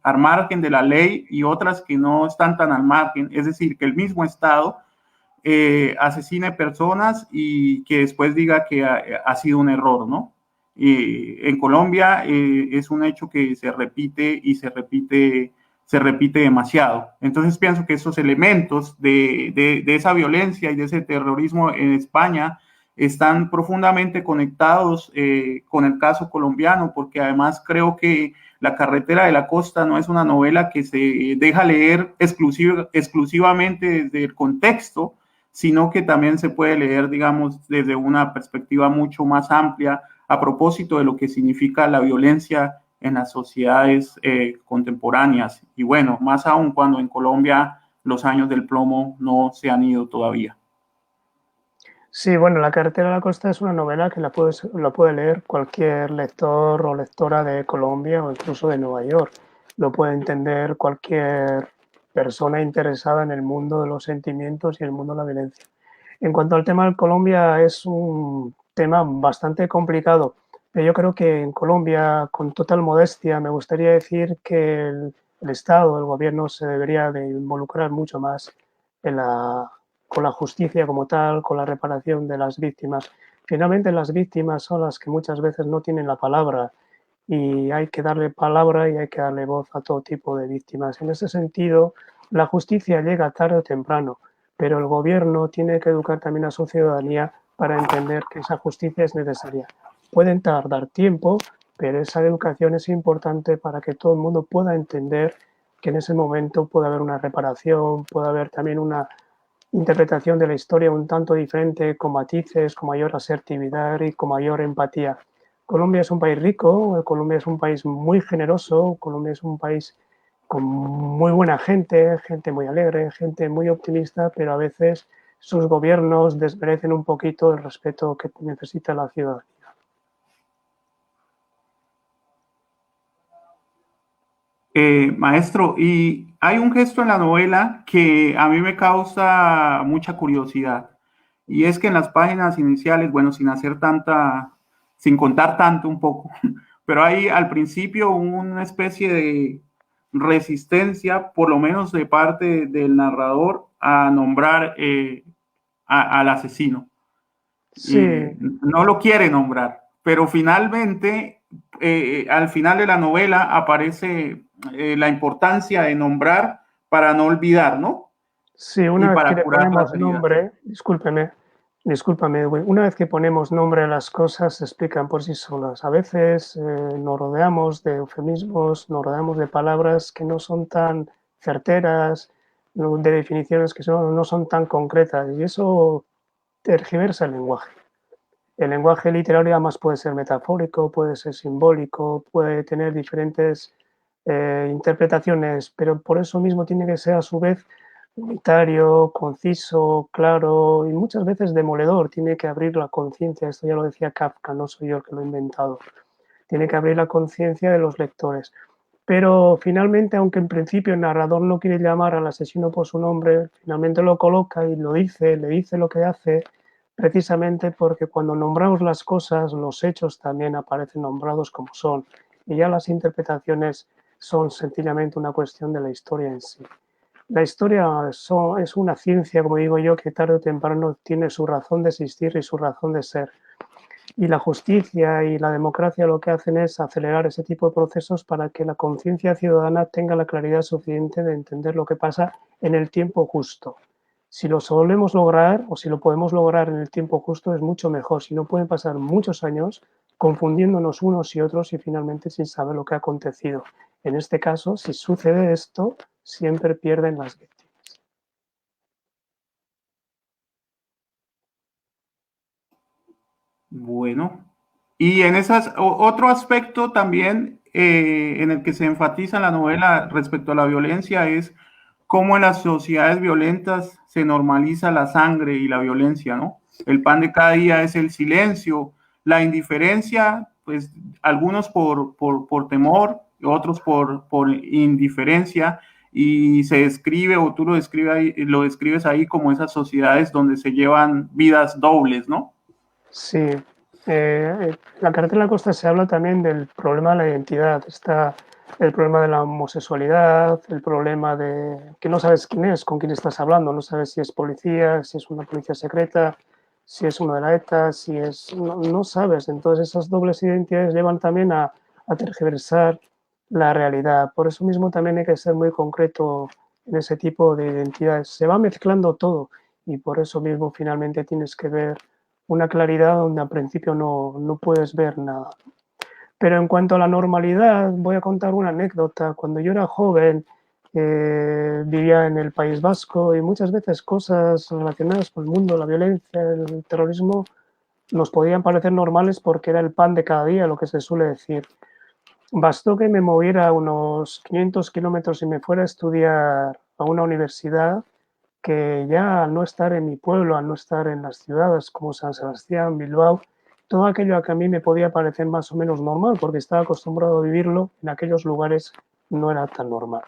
al margen de la ley y otras que no están tan al margen, es decir, que el mismo Estado asesine personas y que después diga que ha sido un error, ¿no? En Colombia es un hecho que se repite y se repite demasiado. Entonces pienso que esos elementos de esa violencia y de ese terrorismo en España están profundamente conectados con el caso colombiano, porque además creo que La carretera de la costa no es una novela que se deja leer exclusivamente desde el contexto, sino que también se puede leer, digamos, desde una perspectiva mucho más amplia a propósito de lo que significa la violencia en las sociedades contemporáneas. Y bueno, más aún cuando en Colombia los años del plomo no se han ido todavía. Sí, bueno, La carretera de la costa es una novela que la puede leer cualquier lector o lectora de Colombia o incluso de Nueva York. Lo puede entender cualquier persona interesada en el mundo de los sentimientos y el mundo de la violencia. En cuanto al tema de Colombia, es un tema bastante complicado. Pero yo creo que en Colombia, con total modestia, me gustaría decir que el Estado, el gobierno, se debería de involucrar mucho más en con la justicia como tal, con la reparación de las víctimas. Finalmente, las víctimas son las que muchas veces no tienen la palabra y hay que darle palabra y hay que darle voz a todo tipo de víctimas. En ese sentido, la justicia llega tarde o temprano, pero el gobierno tiene que educar también a su ciudadanía para entender que esa justicia es necesaria. Pueden tardar tiempo, pero esa educación es importante para que todo el mundo pueda entender que en ese momento puede haber una reparación, puede haber también una interpretación de la historia un tanto diferente, con matices, con mayor asertividad y con mayor empatía. Colombia es un país rico, Colombia es un país muy generoso, Colombia es un país con muy buena gente, gente muy alegre, gente muy optimista, pero a veces sus gobiernos desmerecen un poquito el respeto que necesita la ciudadanía. Maestro, y hay un gesto en la novela que a mí me causa mucha curiosidad, y es que en las páginas iniciales, bueno, sin contar tanto un poco, pero hay al principio una especie de resistencia, por lo menos de parte del narrador, a nombrar al asesino. Sí, No lo quiere nombrar, pero finalmente, al final de la novela aparece la importancia de nombrar para no olvidar, ¿no? sí, Y una vez que para le curar las ponemos heridas. nombre, discúlpame, Edwin, una vez que ponemos nombre a las cosas se explican por sí solas. A veces nos rodeamos de eufemismos, nos rodeamos de palabras que no son tan certeras, de definiciones que no son tan concretas y eso tergiversa el lenguaje. El lenguaje literario además puede ser metafórico, puede ser simbólico, puede tener diferentes interpretaciones, pero por eso mismo tiene que ser a su vez unitario, conciso, claro y muchas veces demoledor. Tiene que abrir la conciencia, esto ya lo decía Kafka, no soy yo el que lo he inventado. Tiene que abrir la conciencia de los lectores. Pero finalmente, aunque en principio el narrador no quiere llamar al asesino por su nombre, finalmente lo coloca y lo dice, le dice lo que hace, precisamente porque cuando nombramos las cosas, los hechos también aparecen nombrados como son. Y ya las interpretaciones son sencillamente una cuestión de la historia en sí. La historia es una ciencia, como digo yo, que tarde o temprano tiene su razón de existir y su razón de ser. Y la justicia y la democracia lo que hacen es acelerar ese tipo de procesos para que la conciencia ciudadana tenga la claridad suficiente de entender lo que pasa en el tiempo justo. Si lo solemos lograr o si lo podemos lograr en el tiempo justo es mucho mejor. Si no, pueden pasar muchos años confundiéndonos unos y otros y finalmente sin saber lo que ha acontecido. En este caso, si sucede esto, siempre pierden las víctimas. Bueno, y en otro aspecto también en el que se enfatiza en la novela respecto a la violencia es cómo en las sociedades violentas se normaliza la sangre y la violencia, ¿no? El pan de cada día es el silencio, la indiferencia, pues algunos por temor, otros por indiferencia, y se describe, o tú lo describes ahí como esas sociedades donde se llevan vidas dobles, ¿no? Sí, la carretera de la costa se habla también del problema de la identidad. Está el problema de la homosexualidad, el problema de que no sabes quién es, con quién estás hablando, no sabes si es policía, si es una policía secreta, si es uno de la ETA, si es... No sabes. Entonces esas dobles identidades llevan también a tergiversar la realidad. Por eso mismo también hay que ser muy concreto en ese tipo de identidades. Se va mezclando todo y por eso mismo finalmente tienes que ver una claridad donde al principio no puedes ver nada. Pero en cuanto a la normalidad, voy a contar una anécdota. Cuando yo era joven, vivía en el País Vasco y muchas veces cosas relacionadas con el mundo, la violencia, el terrorismo, nos podían parecer normales porque era el pan de cada día, lo que se suele decir. Bastó que me moviera unos 500 kilómetros y me fuera a estudiar a una universidad que ya al no estar en mi pueblo, al no estar en las ciudades como San Sebastián, Bilbao, todo aquello que a mí me podía parecer más o menos normal, porque estaba acostumbrado a vivirlo, en aquellos lugares no era tan normal.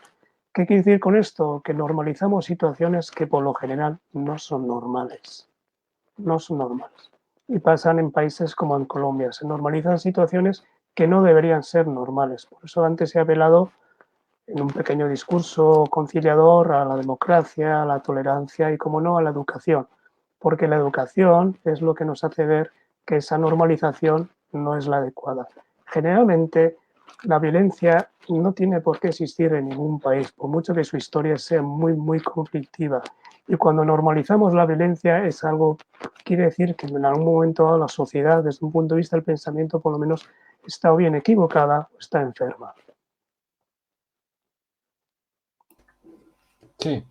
¿Qué quiere decir con esto? Que normalizamos situaciones que por lo general no son normales. No son normales. Y pasan en países como en Colombia. Se normalizan situaciones que no deberían ser normales. Por eso antes se ha apelado en un pequeño discurso conciliador a la democracia, a la tolerancia y, como no, a la educación, porque la educación es lo que nos hace ver que esa normalización no es la adecuada. Generalmente, la violencia no tiene por qué existir en ningún país, por mucho que su historia sea muy, muy conflictiva. Y cuando normalizamos la violencia es algo, quiere decir que en algún momento la sociedad, desde un punto de vista del pensamiento, por lo menos está o bien equivocada o está enferma. Sí,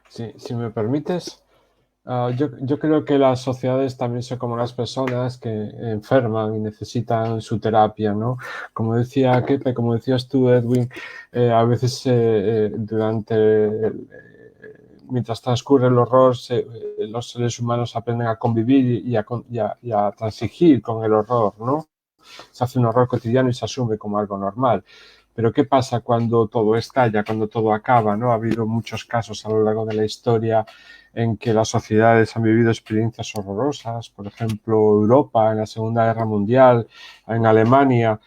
sí, si me permites, yo creo que las sociedades también son como las personas que enferman y necesitan su terapia, ¿no? Como decía Kepe, como decías tú, Edwin, a veces mientras transcurre el horror, los seres humanos aprenden a convivir y a transigir con el horror, ¿no? Se hace un horror cotidiano y se asume como algo normal. Pero ¿qué pasa cuando todo estalla, cuando todo acaba, ¿no? Ha habido muchos casos a lo largo de la historia en que las sociedades han vivido experiencias horrorosas, por ejemplo, Europa en la Segunda Guerra Mundial, en Alemania.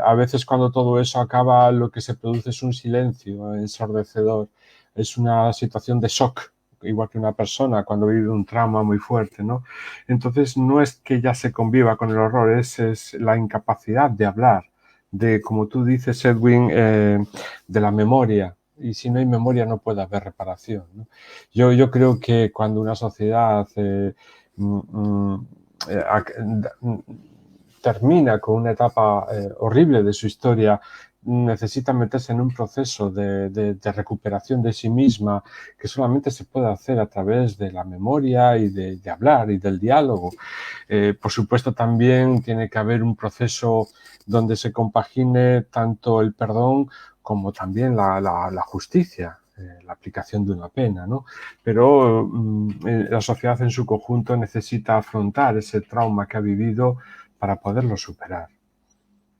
A veces cuando todo eso acaba, lo que se produce es un silencio ensordecedor, es una situación de shock, igual que una persona cuando vive un trauma muy fuerte, ¿no? Entonces no es que ya se conviva con el horror, es la incapacidad de hablar, de, como tú dices, Edwin, de la memoria. Y si no hay memoria no puede haber reparación, ¿no? Yo creo que cuando una sociedad termina con una etapa horrible de su historia, necesita meterse en un proceso de recuperación de sí misma que solamente se puede hacer a través de la memoria y de hablar y del diálogo. Por supuesto, también tiene que haber un proceso donde se compagine tanto el perdón como también la justicia, la aplicación de una pena, ¿no? Pero la sociedad en su conjunto necesita afrontar ese trauma que ha vivido para poderlo superar.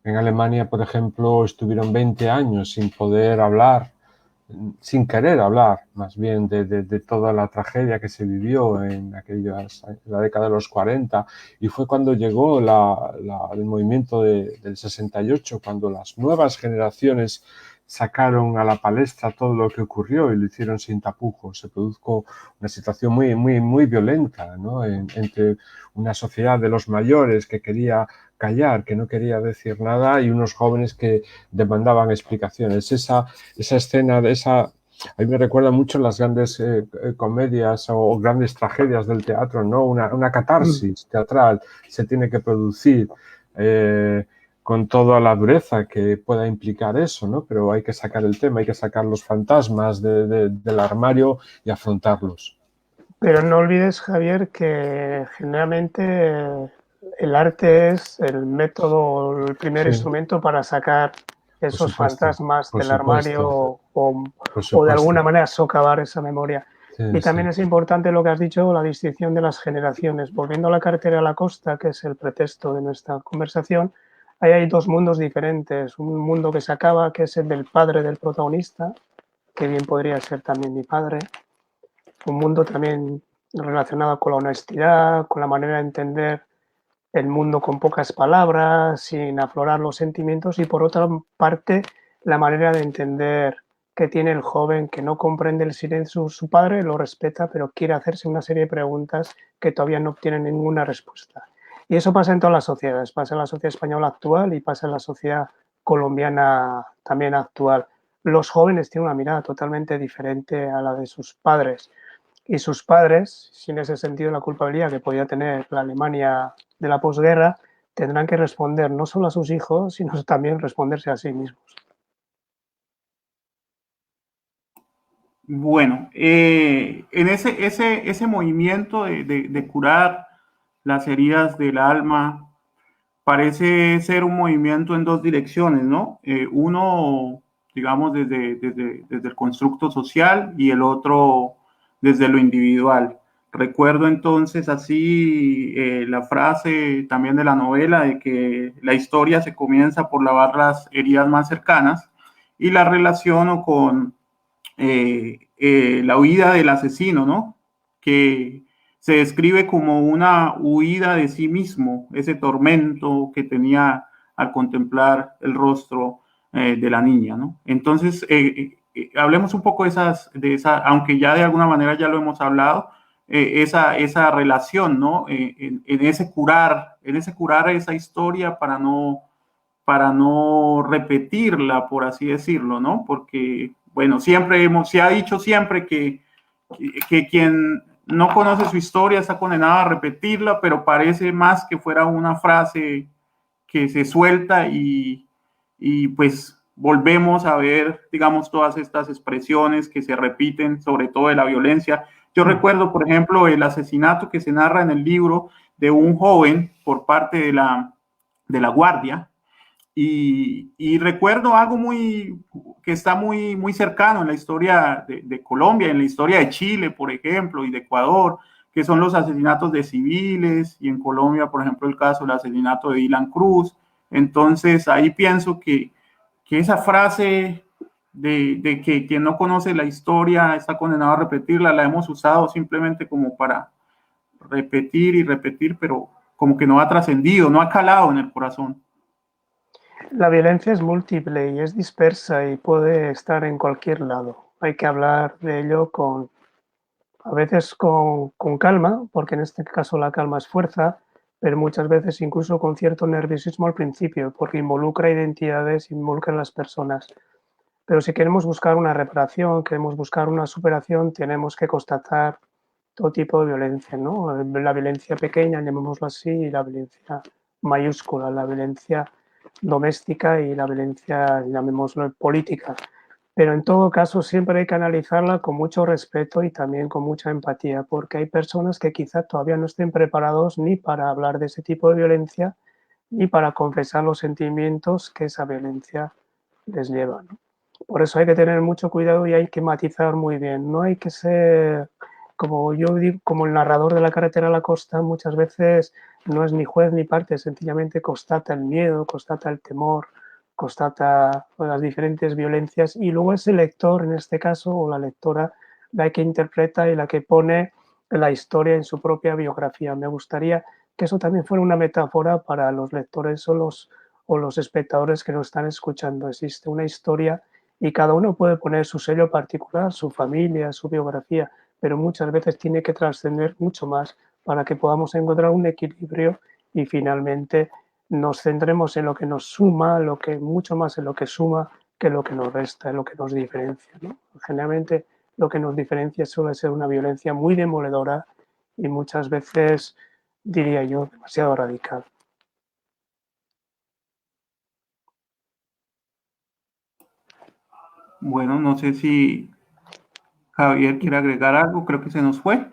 En Alemania, por ejemplo, estuvieron 20 años sin poder hablar, sin querer hablar, más bien, de toda la tragedia que se vivió en la década de los 40, y fue cuando llegó el movimiento del 68, cuando las nuevas generaciones sacaron a la palestra todo lo que ocurrió y lo hicieron sin tapujos. Se produjo una situación muy violenta, ¿no? Entre una sociedad de los mayores que quería callar, que no quería decir nada, y unos jóvenes que demandaban explicaciones. Esa escena a mí me recuerda mucho las grandes comedias o grandes tragedias del teatro, ¿no? Una catarsis teatral se tiene que producir con toda la dureza que pueda implicar eso, ¿no? Pero hay que sacar el tema, hay que sacar los fantasmas del armario y afrontarlos. Pero no olvides, Javier, que generalmente el arte es el método, el primer instrumento para sacar esos fantasmas del armario o de alguna manera socavar esa memoria. Y también es importante lo que has dicho, la distinción de las generaciones. Volviendo a la carretera a la costa, que es el pretexto de nuestra conversación, ahí hay dos mundos diferentes. Un mundo que se acaba, que es el del padre del protagonista, que bien podría ser también mi padre. Un mundo también relacionado con la honestidad, con la manera de entender el mundo con pocas palabras, sin aflorar los sentimientos, y por otra parte la manera de entender que tiene el joven que no comprende el silencio de su padre, lo respeta, pero quiere hacerse una serie de preguntas que todavía no obtienen ninguna respuesta. Y eso pasa en todas las sociedades, pasa en la sociedad española actual y pasa en la sociedad colombiana también actual. Los jóvenes tienen una mirada totalmente diferente a la de sus padres. Y sus padres, sin ese sentido de la culpabilidad que podía tener la Alemania de la posguerra, tendrán que responder no solo a sus hijos, sino también responderse a sí mismos. Bueno, en ese movimiento de curar las heridas del alma, parece ser un movimiento en dos direcciones, ¿no? Uno, digamos, desde el constructo social y el otro desde lo individual. Recuerdo entonces así la frase también de la novela de que la historia se comienza por lavar las heridas más cercanas, y la relaciono con la huida del asesino, ¿no? Que se describe como una huida de sí mismo, ese tormento que tenía al contemplar el rostro de la niña, ¿no? Entonces, hablemos un poco de esa, aunque ya de alguna manera ya lo hemos hablado, esa relación, ¿no? En ese curar esa historia para no repetirla, por así decirlo, ¿no? Porque, bueno, se ha dicho siempre que quien no conoce su historia está condenado a repetirla, pero parece más que fuera una frase que se suelta y pues volvemos a ver, digamos, todas estas expresiones que se repiten, sobre todo de la violencia. Yo recuerdo, por ejemplo, el asesinato que se narra en el libro de un joven por parte de la Guardia, y recuerdo algo que está muy cercano en la historia de Colombia, en la historia de Chile, por ejemplo, y de Ecuador, que son los asesinatos de civiles, y en Colombia, por ejemplo, el caso del asesinato de Dylan Cruz. Entonces, ahí pienso que esa frase de que quien no conoce la historia está condenado a repetirla, la hemos usado simplemente como para repetir y repetir, pero como que no ha trascendido, no ha calado en el corazón. La violencia es múltiple y es dispersa y puede estar en cualquier lado. Hay que hablar de ello a veces con calma, porque en este caso la calma es fuerza, pero muchas veces incluso con cierto nerviosismo al principio, porque involucra identidades, involucra a las personas. Pero si queremos buscar una reparación, queremos buscar una superación, tenemos que constatar todo tipo de violencia, ¿no? La violencia pequeña, llamémoslo así, y la violencia mayúscula, la violencia doméstica y la violencia, llamémoslo, política. Pero en todo caso siempre hay que analizarla con mucho respeto y también con mucha empatía, porque hay personas que quizás todavía no estén preparados ni para hablar de ese tipo de violencia, ni para confesar los sentimientos que esa violencia les lleva, ¿no? Por eso hay que tener mucho cuidado y hay que matizar muy bien. No hay que ser, como yo digo, como el narrador de La carretera a la costa, muchas veces no es ni juez ni parte, sencillamente constata el miedo, constata el temor, constata las diferentes violencias y luego es el lector, en este caso, o la lectora, la que interpreta y la que pone la historia en su propia biografía. Me gustaría que eso también fuera una metáfora para los lectores o los espectadores que nos están escuchando. Existe una historia y cada uno puede poner su sello particular, su familia, su biografía, pero muchas veces tiene que trascender mucho más para que podamos encontrar un equilibrio y finalmente nos centremos en lo que nos suma, mucho más en lo que suma que lo que nos resta, en lo que nos diferencia, ¿no? Generalmente lo que nos diferencia suele ser una violencia muy demoledora y muchas veces, diría yo, demasiado radical. Bueno, no sé si Javier quiere agregar algo, creo que se nos fue.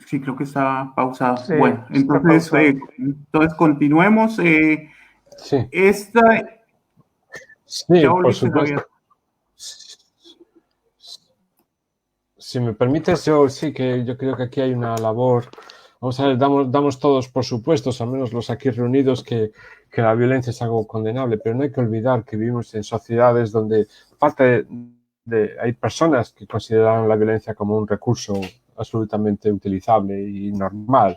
Sí, creo que está pausado. Sí, Bueno, está entonces, pausado. entonces continuemos. Sí, Esta, ya sí, por volviste, Javier. supuesto. Si me permites, yo sí que yo creo que aquí hay una labor. Vamos a ver, damos todos por supuestos, al menos los aquí reunidos, que la violencia es algo condenable, pero no hay que olvidar que vivimos en sociedades donde hay personas que consideran la violencia como un recurso absolutamente utilizable y normal.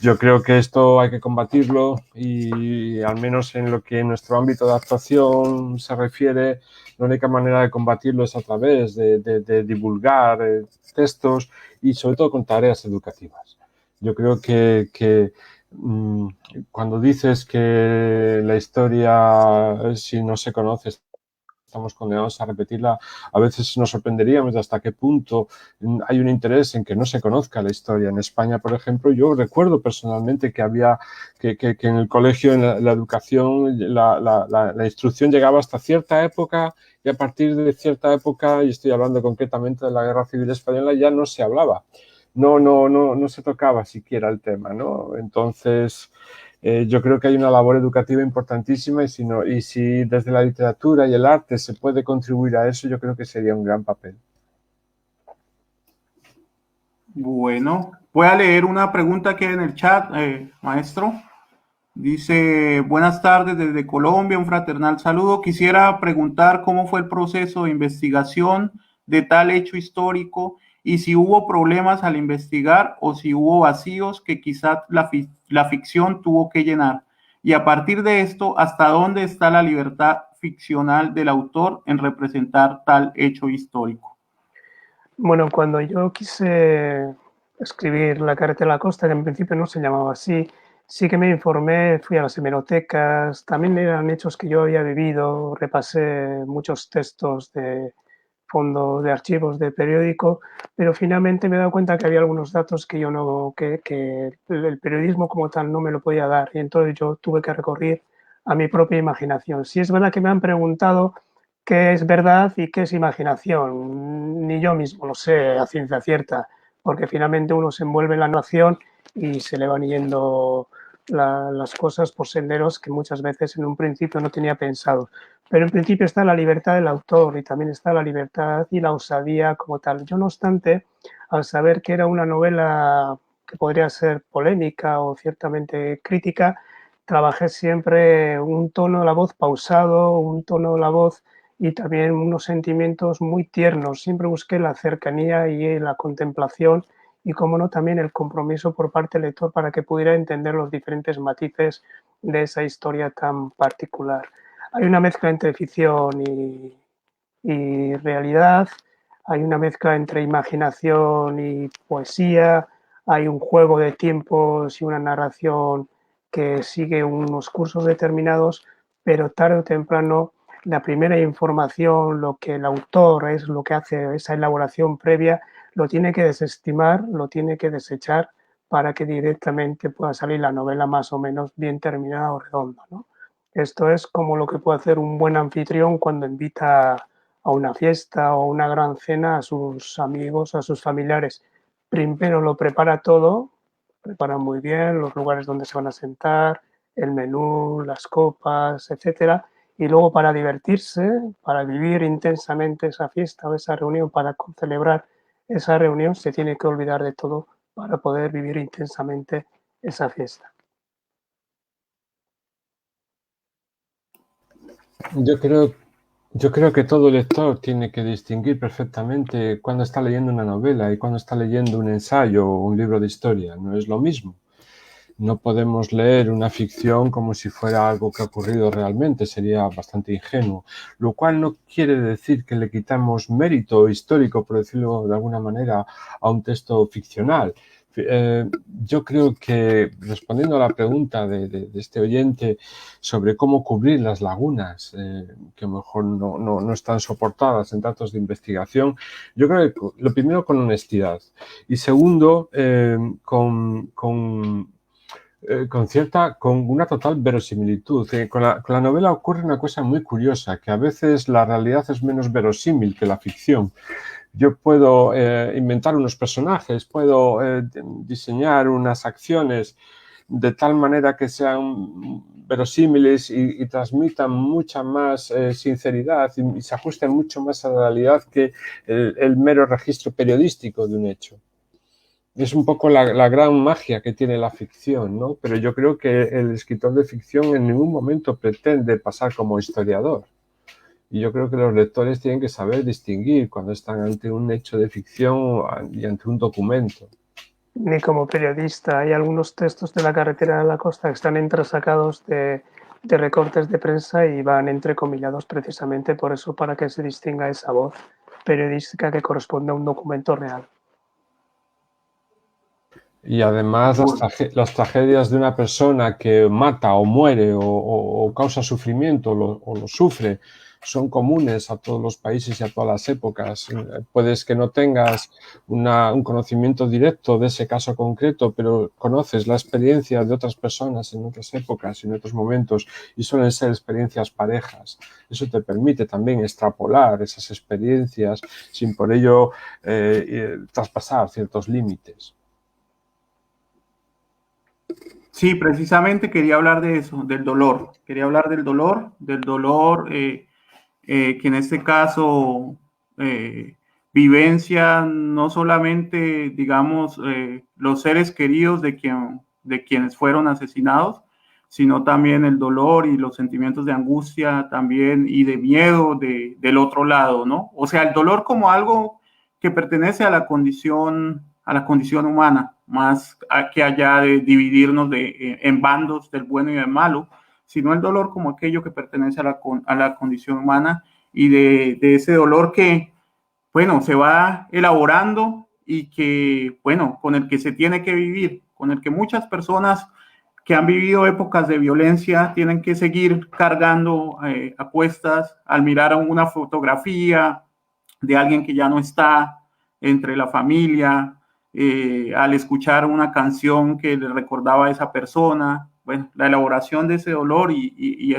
Yo creo que esto hay que combatirlo y al menos en lo que en nuestro ámbito de actuación se refiere, la única manera de combatirlo es a través de divulgar textos y sobre todo con tareas educativas. Yo creo que cuando dices que la historia, si no se conoce, estamos condenados a repetirla, a veces nos sorprenderíamos de hasta qué punto hay un interés en que no se conozca la historia. En España, por ejemplo, yo recuerdo personalmente que había que en el colegio, en la educación, la instrucción llegaba hasta cierta época y a partir de cierta época, y estoy hablando concretamente de la Guerra Civil Española, ya no se hablaba. No se tocaba siquiera el tema, ¿no? Entonces, yo creo que hay una labor educativa importantísima y si desde la literatura y el arte se puede contribuir a eso, yo creo que sería un gran papel. Bueno, voy a leer una pregunta que hay en el chat, maestro. Dice, buenas tardes desde Colombia, un fraternal saludo. Quisiera preguntar cómo fue el proceso de investigación de tal hecho histórico y si hubo problemas al investigar o si hubo vacíos que quizás la ficción tuvo que llenar. Y a partir de esto, ¿hasta dónde está la libertad ficcional del autor en representar tal hecho histórico? Bueno, cuando yo quise escribir La carretera a la costa, que en principio no se llamaba así, sí que me informé, fui a las hemerotecas, también eran hechos que yo había vivido, repasé muchos textos de fondo de archivos de periódico, pero finalmente me he dado cuenta que había algunos datos que yo no, que el periodismo como tal no me lo podía dar y entonces yo tuve que recurrir a mi propia imaginación. Sí es verdad que me han preguntado qué es verdad y qué es imaginación. Ni yo mismo lo sé a ciencia cierta, porque finalmente uno se envuelve en la narración y se le van yendo las cosas por senderos que muchas veces en un principio no tenía pensado. Pero en principio está la libertad del autor y también está la libertad y la osadía como tal. Yo, no obstante, al saber que era una novela que podría ser polémica o ciertamente crítica, trabajé siempre un tono de la voz pausado, un tono de la voz y también unos sentimientos muy tiernos. Siempre busqué la cercanía y la contemplación y, como no, también el compromiso por parte del lector para que pudiera entender los diferentes matices de esa historia tan particular. Hay una mezcla entre ficción y realidad, hay una mezcla entre imaginación y poesía, hay un juego de tiempos y una narración que sigue unos cursos determinados, pero tarde o temprano la primera información, lo que el autor es lo que hace esa elaboración previa, lo tiene que desestimar, lo tiene que desechar para que directamente pueda salir la novela más o menos bien terminada o redonda, ¿no? Esto es como lo que puede hacer un buen anfitrión cuando invita a una fiesta o una gran cena a sus amigos, a sus familiares. Primero lo prepara todo, prepara muy bien los lugares donde se van a sentar, el menú, las copas, etcétera, Y luego para divertirse, para vivir intensamente esa fiesta o esa reunión, para celebrar esa reunión, se tiene que olvidar de todo para poder vivir intensamente esa fiesta. Yo creo, yo creo que todo lector tiene que distinguir perfectamente cuando está leyendo una novela y cuando está leyendo un ensayo o un libro de historia. No es lo mismo. No podemos leer una ficción como si fuera algo que ha ocurrido realmente, sería bastante ingenuo, lo cual no quiere decir que le quitamos mérito histórico, por decirlo de alguna manera, a un texto ficcional. Yo creo que, respondiendo a la pregunta de este oyente sobre cómo cubrir las lagunas que a lo mejor no están soportadas en datos de investigación, yo creo que lo primero con honestidad y segundo con una total verosimilitud. Con la novela ocurre una cosa muy curiosa, que a veces la realidad es menos verosímil que la ficción. Yo puedo inventar unos personajes, puedo diseñar unas acciones de tal manera que sean verosímiles y transmitan mucha más sinceridad y se ajusten mucho más a la realidad que el mero registro periodístico de un hecho. Es un poco la gran magia que tiene la ficción, ¿no? Pero yo creo que el escritor de ficción en ningún momento pretende pasar como historiador. Y yo creo que los lectores tienen que saber distinguir cuando están ante un hecho de ficción y ante un documento. Ni como periodista. Hay algunos textos de La carretera de la costa que están entresacados de recortes de prensa y van entrecomillados precisamente por eso, para que se distinga esa voz periodística que corresponde a un documento real. Y además las tragedias de una persona que mata o muere o causa sufrimiento o lo sufre son comunes a todos los países y a todas las épocas. Puedes que no tengas un conocimiento directo de ese caso concreto, pero conoces la experiencia de otras personas en otras épocas y en otros momentos y suelen ser experiencias parejas. Eso te permite también extrapolar esas experiencias sin por ello traspasar ciertos límites. Sí, precisamente quería hablar de eso, del dolor. Quería hablar del dolor que en este caso vivencia no solamente, digamos, los seres queridos de quienes fueron asesinados, sino también el dolor y los sentimientos de angustia también y de miedo del otro lado, ¿no? O sea, el dolor como algo que pertenece a la condición humana, más que allá de dividirnos en bandos del bueno y del malo, sino el dolor como aquello que pertenece a la condición humana y de ese dolor que, bueno, se va elaborando y que, bueno, con el que se tiene que vivir, con el que muchas personas que han vivido épocas de violencia tienen que seguir cargando a cuestas al mirar a una fotografía de alguien que ya no está entre la familia, al escuchar una canción que le recordaba a esa persona. Bueno, la elaboración de ese dolor y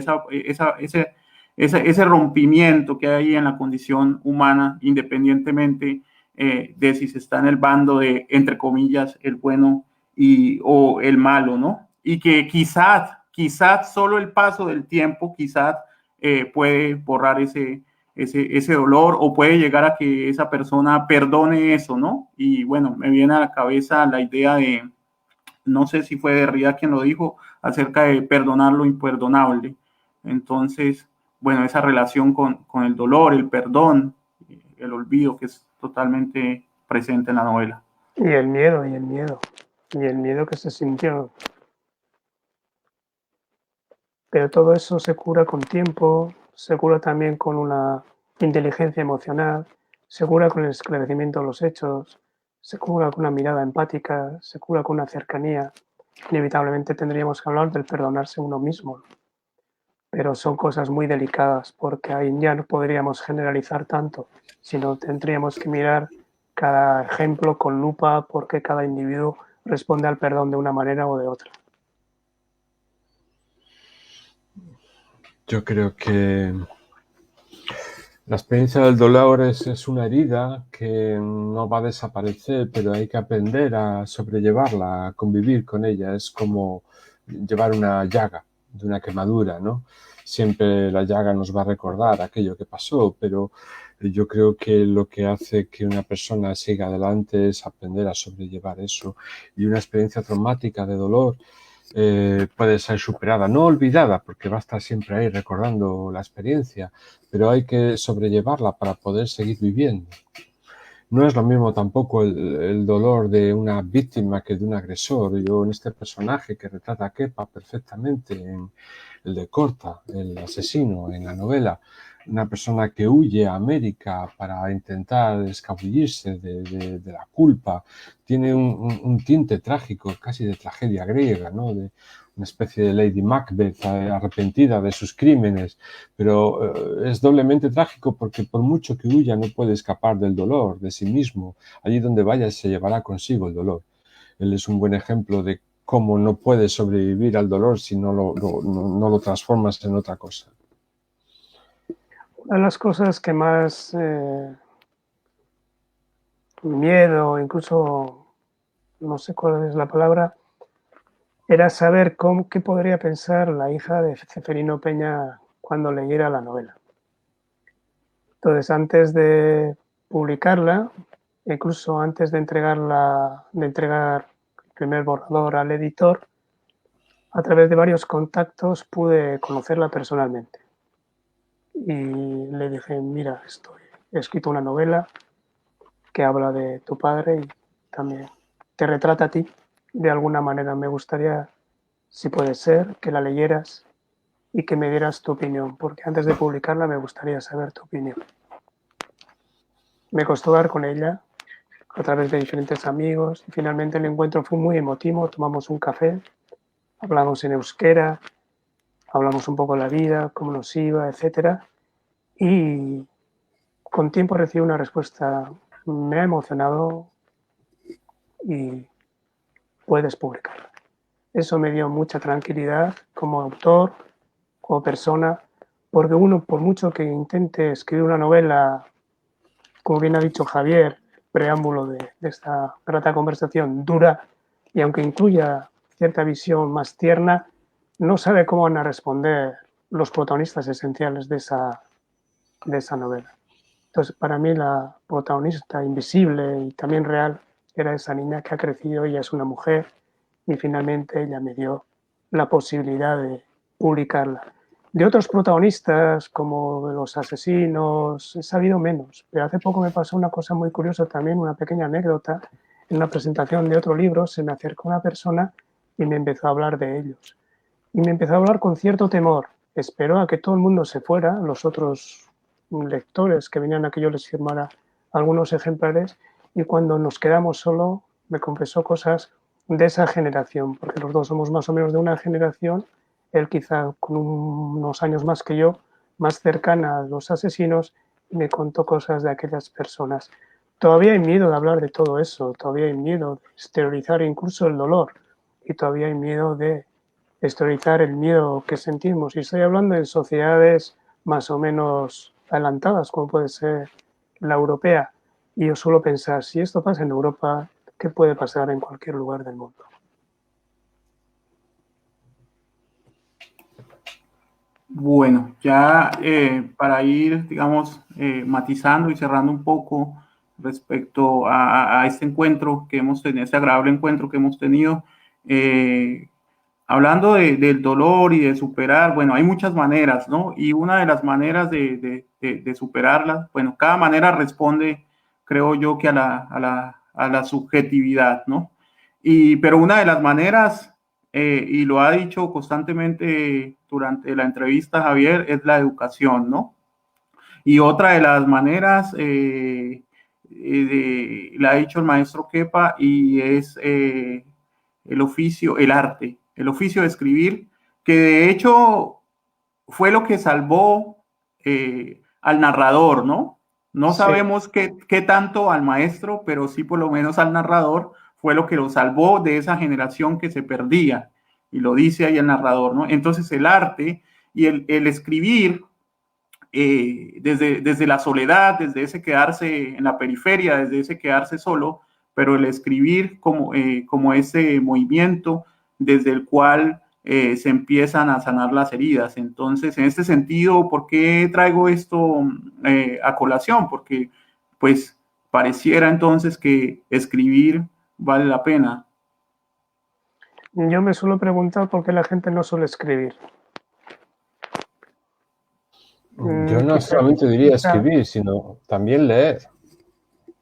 ese rompimiento que hay en la condición humana, independientemente de si se está en el bando de, entre comillas, el bueno o el malo, ¿no? Y que quizás solo el paso del tiempo, quizás puede borrar ese dolor o puede llegar a que esa persona perdone eso, ¿no? Y bueno, me viene a la cabeza la idea de, no sé si fue Derrida quien lo dijo, acerca de perdonar lo imperdonable. Entonces, bueno, esa relación con el dolor, el perdón, el olvido, que es totalmente presente en la novela. Y el miedo que se sintió. Pero todo eso se cura con tiempo, se cura también con una inteligencia emocional, se cura con el esclarecimiento de los hechos, se cura con una mirada empática, se cura con una cercanía. Inevitablemente tendríamos que hablar del perdonarse uno mismo, pero son cosas muy delicadas porque ahí ya no podríamos generalizar tanto, sino tendríamos que mirar cada ejemplo con lupa porque cada individuo responde al perdón de una manera o de otra. Yo creo que la experiencia del dolor es una herida que no va a desaparecer, pero hay que aprender a sobrellevarla, a convivir con ella. Es como llevar una llaga. una quemadura, ¿no? Siempre la llaga nos va a recordar aquello que pasó, pero yo creo que lo que hace que una persona siga adelante es aprender a sobrellevar eso. Y una experiencia traumática de dolor puede ser superada, no olvidada, porque va a estar siempre ahí recordando la experiencia, pero hay que sobrellevarla para poder seguir viviendo. No es lo mismo tampoco el dolor de una víctima que de un agresor. Yo en este personaje que retrata a Kepa perfectamente, en el de Corta, el asesino en la novela, una persona que huye a América para intentar escabullirse de la culpa, tiene un tinte trágico, casi de tragedia griega, ¿no? De una especie de Lady Macbeth arrepentida de sus crímenes, pero es doblemente trágico porque por mucho que huya no puede escapar del dolor, de sí mismo. Allí donde vaya se llevará consigo el dolor. Él es un buen ejemplo de cómo no puedes sobrevivir al dolor si no lo transformas en otra cosa. Una de las cosas que más miedo, incluso no sé cuál es la palabra, era saber qué podría pensar la hija de Ceferino Peña cuando leyera la novela. Entonces, antes de publicarla, incluso antes de entregar el primer borrador al editor, a través de varios contactos pude conocerla personalmente. Y le dije, mira, he escrito una novela que habla de tu padre y también te retrata a ti. De alguna manera me gustaría, si puede ser, que la leyeras y que me dieras tu opinión, porque antes de publicarla me gustaría saber tu opinión. Me costó dar con ella a través de diferentes amigos y finalmente el encuentro fue muy emotivo, tomamos un café, hablamos en euskera, hablamos un poco de la vida, cómo nos iba, etcétera, y con tiempo recibí una respuesta, me ha emocionado y puedes publicarla. Eso me dio mucha tranquilidad como autor, como persona, porque uno, por mucho que intente escribir una novela, como bien ha dicho Javier, preámbulo de esta grata conversación, dura, y aunque incluya cierta visión más tierna, no sabe cómo van a responder los protagonistas esenciales de esa novela. Entonces, para mí la protagonista invisible y también real era esa niña que ha crecido, ella es una mujer, y finalmente ella me dio la posibilidad de publicarla. De otros protagonistas, como de los asesinos, he sabido menos, pero hace poco me pasó una cosa muy curiosa también, una pequeña anécdota. En una presentación de otro libro se me acercó una persona y me empezó a hablar de ellos. Y me empezó a hablar con cierto temor. Esperó a que todo el mundo se fuera, los otros lectores que venían a que yo les firmara algunos ejemplares, y cuando nos quedamos solo me confesó cosas de esa generación, porque los dos somos más o menos de una generación, él quizá con unos años más que yo, más cercana a los asesinos, y me contó cosas de aquellas personas. Todavía hay miedo de hablar de todo eso, todavía hay miedo de exteriorizar incluso el dolor, y todavía hay miedo de exteriorizar el miedo que sentimos. Y estoy hablando de sociedades más o menos adelantadas, como puede ser la europea. Y yo suelo pensar, si esto pasa en Europa, ¿qué puede pasar en cualquier lugar del mundo? Bueno, ya para ir, digamos, matizando y cerrando un poco respecto a este encuentro que hemos tenido, este agradable encuentro que hemos tenido, hablando del dolor y de superar, bueno, hay muchas maneras, ¿no? Y una de las maneras de superarlas, bueno, cada manera responde, creo yo, que a la subjetividad, ¿no? Pero una de las maneras, y lo ha dicho constantemente durante la entrevista Javier, es la educación, ¿no? Y otra de las maneras, la ha dicho el maestro Kepa, y es el oficio, el oficio de escribir, que de hecho fue lo que salvó al narrador, ¿no? No Sí. sabemos qué tanto al maestro, pero sí por lo menos al narrador fue lo que lo salvó de esa generación que se perdía. Y lo dice ahí el narrador, ¿no? Entonces el arte y el escribir desde la soledad, desde ese quedarse en la periferia, desde ese quedarse solo, pero el escribir como ese movimiento desde el cual se empiezan a sanar las heridas. Entonces, en este sentido, ¿por qué traigo esto a colación? Porque, pues, pareciera entonces que escribir vale la pena. Yo me suelo preguntar por qué la gente no suele escribir. Yo no solamente diría escribir, sino también leer.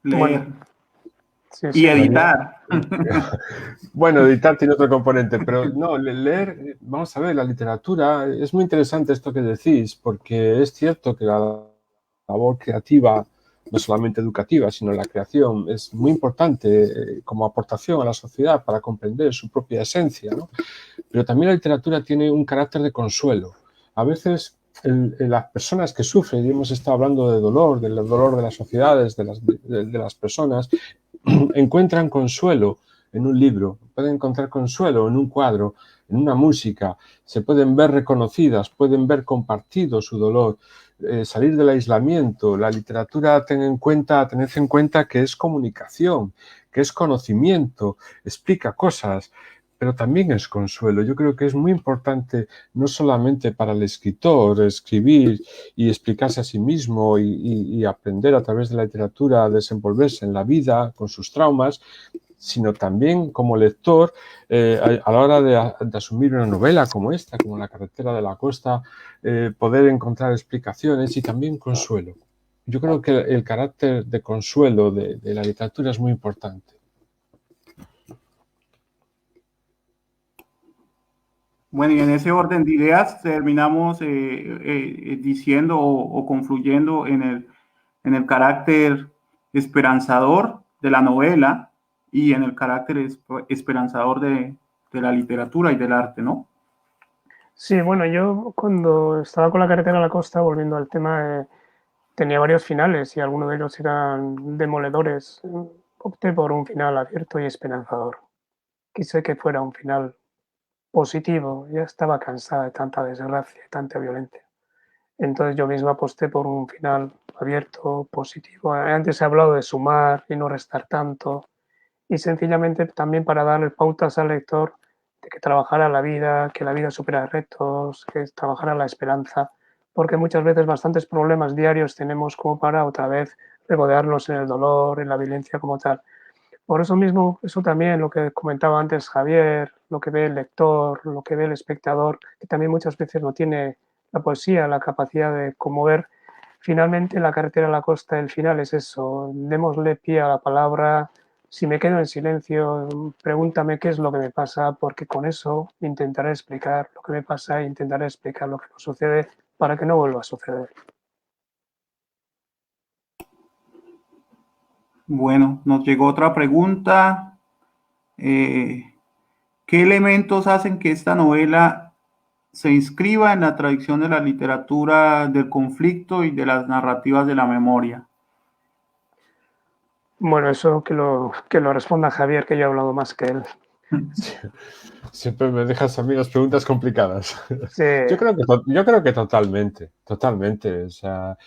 Leer. Bueno, sí, Y sí. editar. Bueno, editar tiene otro componente, pero no, leer, vamos a ver, la literatura, es muy interesante esto que decís, porque es cierto que la labor creativa, no solamente educativa, sino la creación, es muy importante como aportación a la sociedad para comprender su propia esencia, ¿no? Pero también la literatura tiene un carácter de consuelo. A veces las personas que sufren, y hemos estado hablando de dolor, del dolor de las sociedades, de las personas, encuentran consuelo en un libro, pueden encontrar consuelo en un cuadro, en una música, se pueden ver reconocidas, pueden ver compartido su dolor, salir del aislamiento. La literatura, tened en cuenta que es comunicación, que es conocimiento, explica cosas, pero también es consuelo. Yo creo que es muy importante, no solamente para el escritor, escribir y explicarse a sí mismo y aprender a través de la literatura a desenvolverse en la vida con sus traumas, sino también como lector, a la hora de asumir una novela como esta, como La carretera de la costa, poder encontrar explicaciones y también consuelo. Yo creo que el carácter de consuelo de la literatura es muy importante. Bueno, y en ese orden de ideas terminamos diciendo o confluyendo en el carácter esperanzador de la novela y en el carácter esperanzador de la literatura y del arte, ¿no? Sí, bueno, yo cuando estaba con La carretera a la costa, volviendo al tema, tenía varios finales y algunos de ellos eran demoledores. Opté por un final abierto y esperanzador. Quise que fuera un final positivo. Ya estaba cansada de tanta desgracia y tanta violencia. Entonces yo mismo aposté por un final abierto, positivo. Antes he hablado de sumar y no restar tanto. Y sencillamente también para darle pautas al lector de que trabajara la vida, que la vida supera retos, que trabajara la esperanza, porque muchas veces bastantes problemas diarios tenemos como para otra vez regodearnos en el dolor, en la violencia como tal. Por eso mismo, eso también, lo que comentaba antes Javier, lo que ve el lector, lo que ve el espectador, que también muchas veces no tiene la poesía, la capacidad de conmover. Finalmente, La carretera a la costa, el final es eso, démosle pie a la palabra. Si me quedo en silencio, pregúntame qué es lo que me pasa, porque con eso intentaré explicar lo que me pasa e intentaré explicar lo que nos sucede para que no vuelva a suceder. Bueno, nos llegó otra pregunta. ¿Qué elementos hacen que esta novela se inscriba en la tradición de la literatura del conflicto y de las narrativas de la memoria? Bueno, eso que lo responda Javier, que yo he hablado más que él. Siempre me dejas a mí las preguntas complicadas. Sí. Yo creo que totalmente. O sea,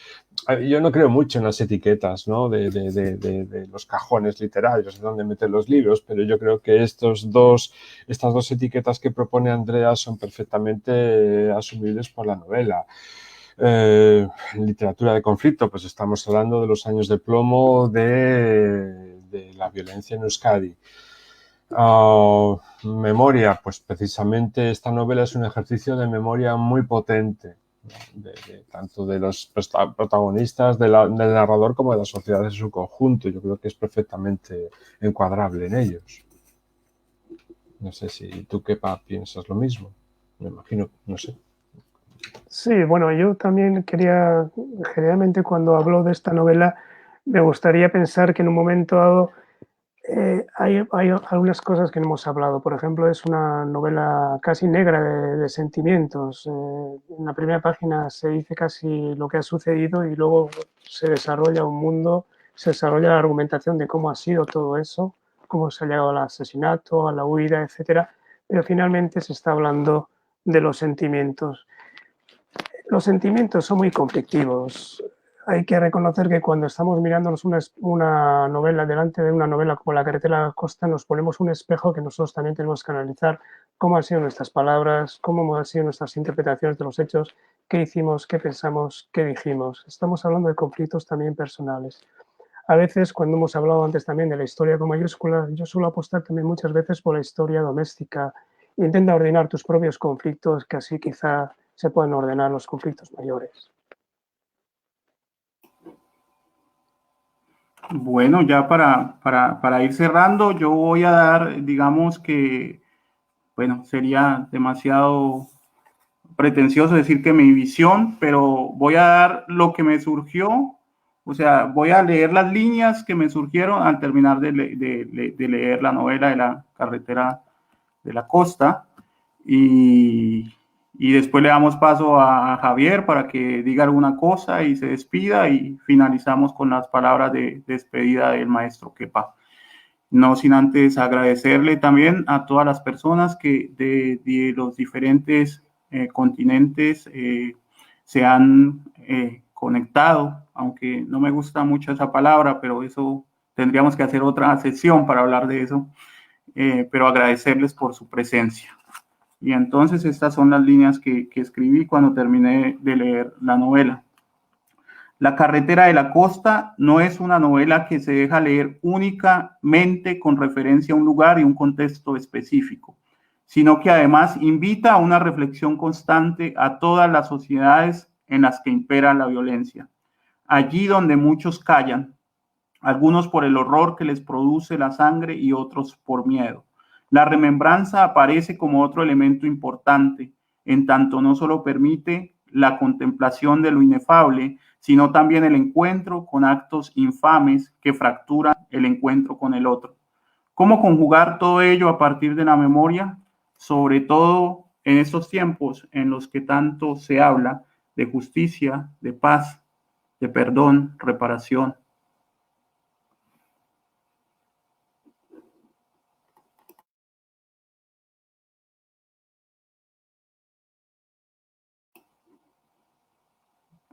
yo no creo mucho en las etiquetas, ¿no? de los cajones literarios, de dónde meter los libros, pero yo creo que estas dos etiquetas que propone Andrea son perfectamente asumibles por la novela. En literatura de conflicto, pues estamos hablando de los años de plomo de la violencia en Euskadi. Memoria, pues precisamente esta novela es un ejercicio de memoria muy potente, tanto de los protagonistas, del narrador, como de la sociedad en su conjunto. Yo creo que es perfectamente encuadrable en ellos. No sé si tú, Kepa, piensas lo mismo. Me imagino, no sé. Sí, bueno, yo también quería, generalmente cuando hablo de esta novela, me gustaría pensar que en un momento dado hay algunas cosas que no hemos hablado. Por ejemplo, es una novela casi negra de sentimientos. En la primera página se dice casi lo que ha sucedido y luego se desarrolla un mundo, se desarrolla la argumentación de cómo ha sido todo eso, cómo se ha llegado al asesinato, a la huida, etcétera. Pero finalmente se está hablando de los sentimientos. Los sentimientos son muy conflictivos. hay que reconocer que cuando estamos mirándonos una novela, delante de una novela como La carretera de la costa, nos ponemos un espejo que nosotros también tenemos que analizar cómo han sido nuestras palabras, cómo han sido nuestras interpretaciones de los hechos, qué hicimos, qué pensamos, qué dijimos. Estamos hablando de conflictos también personales. A veces, cuando hemos hablado antes también de la historia con mayúsculas, yo suelo apostar también muchas veces por la historia doméstica. Intenta ordenar tus propios conflictos, que así quizá se puedan ordenar los conflictos mayores. Bueno, ya para ir cerrando, yo voy a dar, digamos que, bueno, sería demasiado pretencioso decir que mi visión, pero voy a dar lo que me surgió, o sea, voy a leer las líneas que me surgieron al terminar de leer la novela de La carretera de la costa y después le damos paso a Javier para que diga alguna cosa y se despida y finalizamos con las palabras de despedida del maestro Kepa. No sin antes agradecerle también a todas las personas que de los diferentes continentes se han conectado, aunque no me gusta mucho esa palabra, pero eso tendríamos que hacer otra sesión para hablar de eso, pero agradecerles por su presencia. Y entonces estas son las líneas que escribí cuando terminé de leer la novela. La carretera de la costa no es una novela que se deja leer únicamente con referencia a un lugar y un contexto específico, sino que además invita a una reflexión constante a todas las sociedades en las que impera la violencia. Allí donde muchos callan, algunos por el horror que les produce la sangre y otros por miedo. La remembranza aparece como otro elemento importante, en tanto no solo permite la contemplación de lo inefable, sino también el encuentro con actos infames que fracturan el encuentro con el otro. ¿Cómo conjugar todo ello a partir de la memoria? Sobre todo en estos tiempos en los que tanto se habla de justicia, de paz, de perdón, reparación.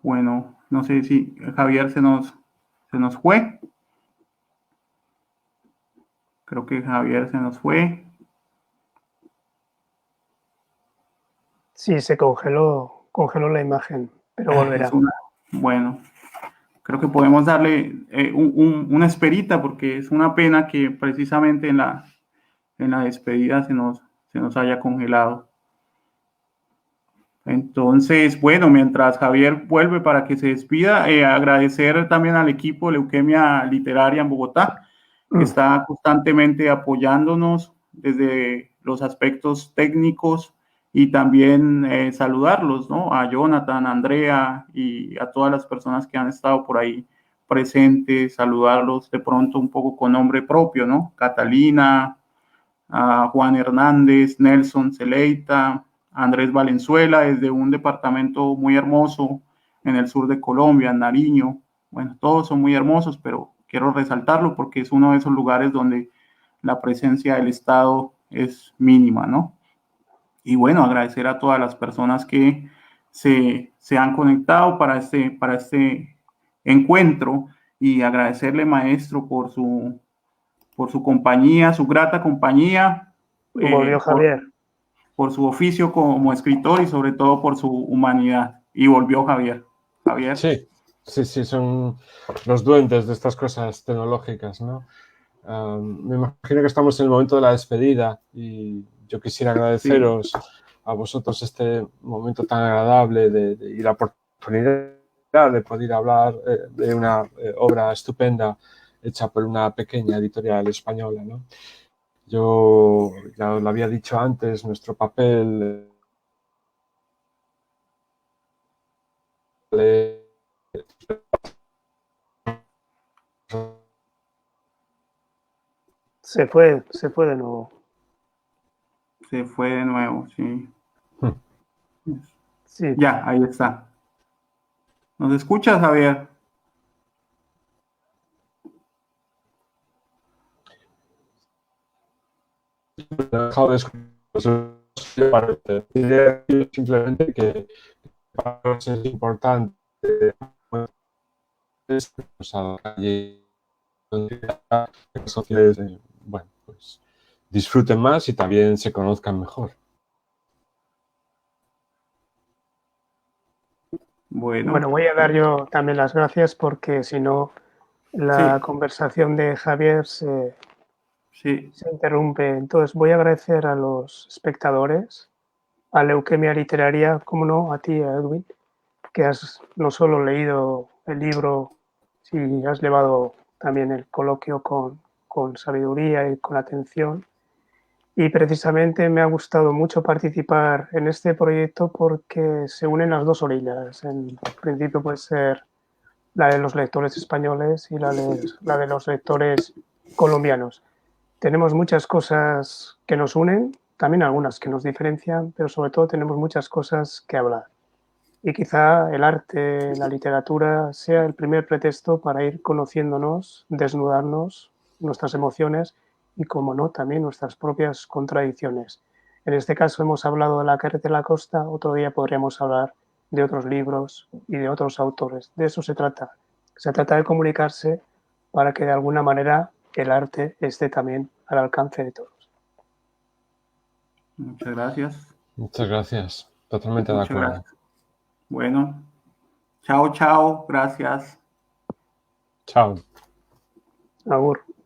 Bueno, no sé si Javier se nos fue. Creo que Javier se nos fue. Sí, se congeló la imagen, pero volverá. Bueno, creo que podemos darle una esperita porque es una pena que precisamente en la despedida se nos haya congelado. Entonces, bueno, mientras Javier vuelve para que se despida, agradecer también al equipo Leuquemia Literaria en Bogotá, que está constantemente apoyándonos desde los aspectos técnicos y también saludarlos, ¿no? A Jonathan, a Andrea y a todas las personas que han estado por ahí presentes, saludarlos de pronto un poco con nombre propio, ¿no? Catalina, a Juan Hernández, Nelson Celeita, Andrés Valenzuela, desde un departamento muy hermoso en el sur de Colombia, en Nariño. Bueno, todos son muy hermosos, pero quiero resaltarlo porque es uno de esos lugares donde la presencia del Estado es mínima, ¿no? Y bueno, agradecer a todas las personas que se han conectado para este encuentro y agradecerle, maestro, por su compañía, su grata compañía. Volvió Javier. Por su oficio como escritor y sobre todo por su humanidad. Y volvió Javier. Javier. Sí, son los duendes de estas cosas tecnológicas, ¿no? Me imagino que estamos en el momento de la despedida y yo quisiera agradeceros a vosotros este momento tan agradable y la oportunidad de poder hablar de una obra estupenda hecha por una pequeña editorial española, ¿no? Yo ya lo había dicho antes, nuestro papel se fue de nuevo. Se fue de nuevo, sí. Sí. Ya, ahí está. ¿Nos escuchas, Javier? dejado de escuchar, simplemente que es importante pues, a la calle, sociales, bueno, pues disfruten más y también se conozcan mejor. Bueno, voy a dar yo también las gracias porque si no, la conversación de Javier se interrumpe. Entonces, voy a agradecer a los espectadores, a Leuquemia Literaria, como no, a ti, a Edwin, que has no solo leído el libro, si has llevado también el coloquio con sabiduría y con atención. Y precisamente me ha gustado mucho participar en este proyecto porque se unen las dos orillas. En principio puede ser la de los lectores españoles y la de los lectores colombianos. Tenemos muchas cosas que nos unen, también algunas que nos diferencian, pero sobre todo tenemos muchas cosas que hablar. Y quizá el arte, la literatura, sea el primer pretexto para ir conociéndonos, desnudarnos, nuestras emociones y, como no, también nuestras propias contradicciones. En este caso hemos hablado de la Carretera de la Costa, otro día podríamos hablar de otros libros y de otros autores. De eso se trata. Se trata de comunicarse para que de alguna manera el arte esté también al alcance de todos. Muchas gracias. Muchas gracias. Totalmente de acuerdo. Gracias. Bueno, chao, chao. Gracias. Chao. Agur.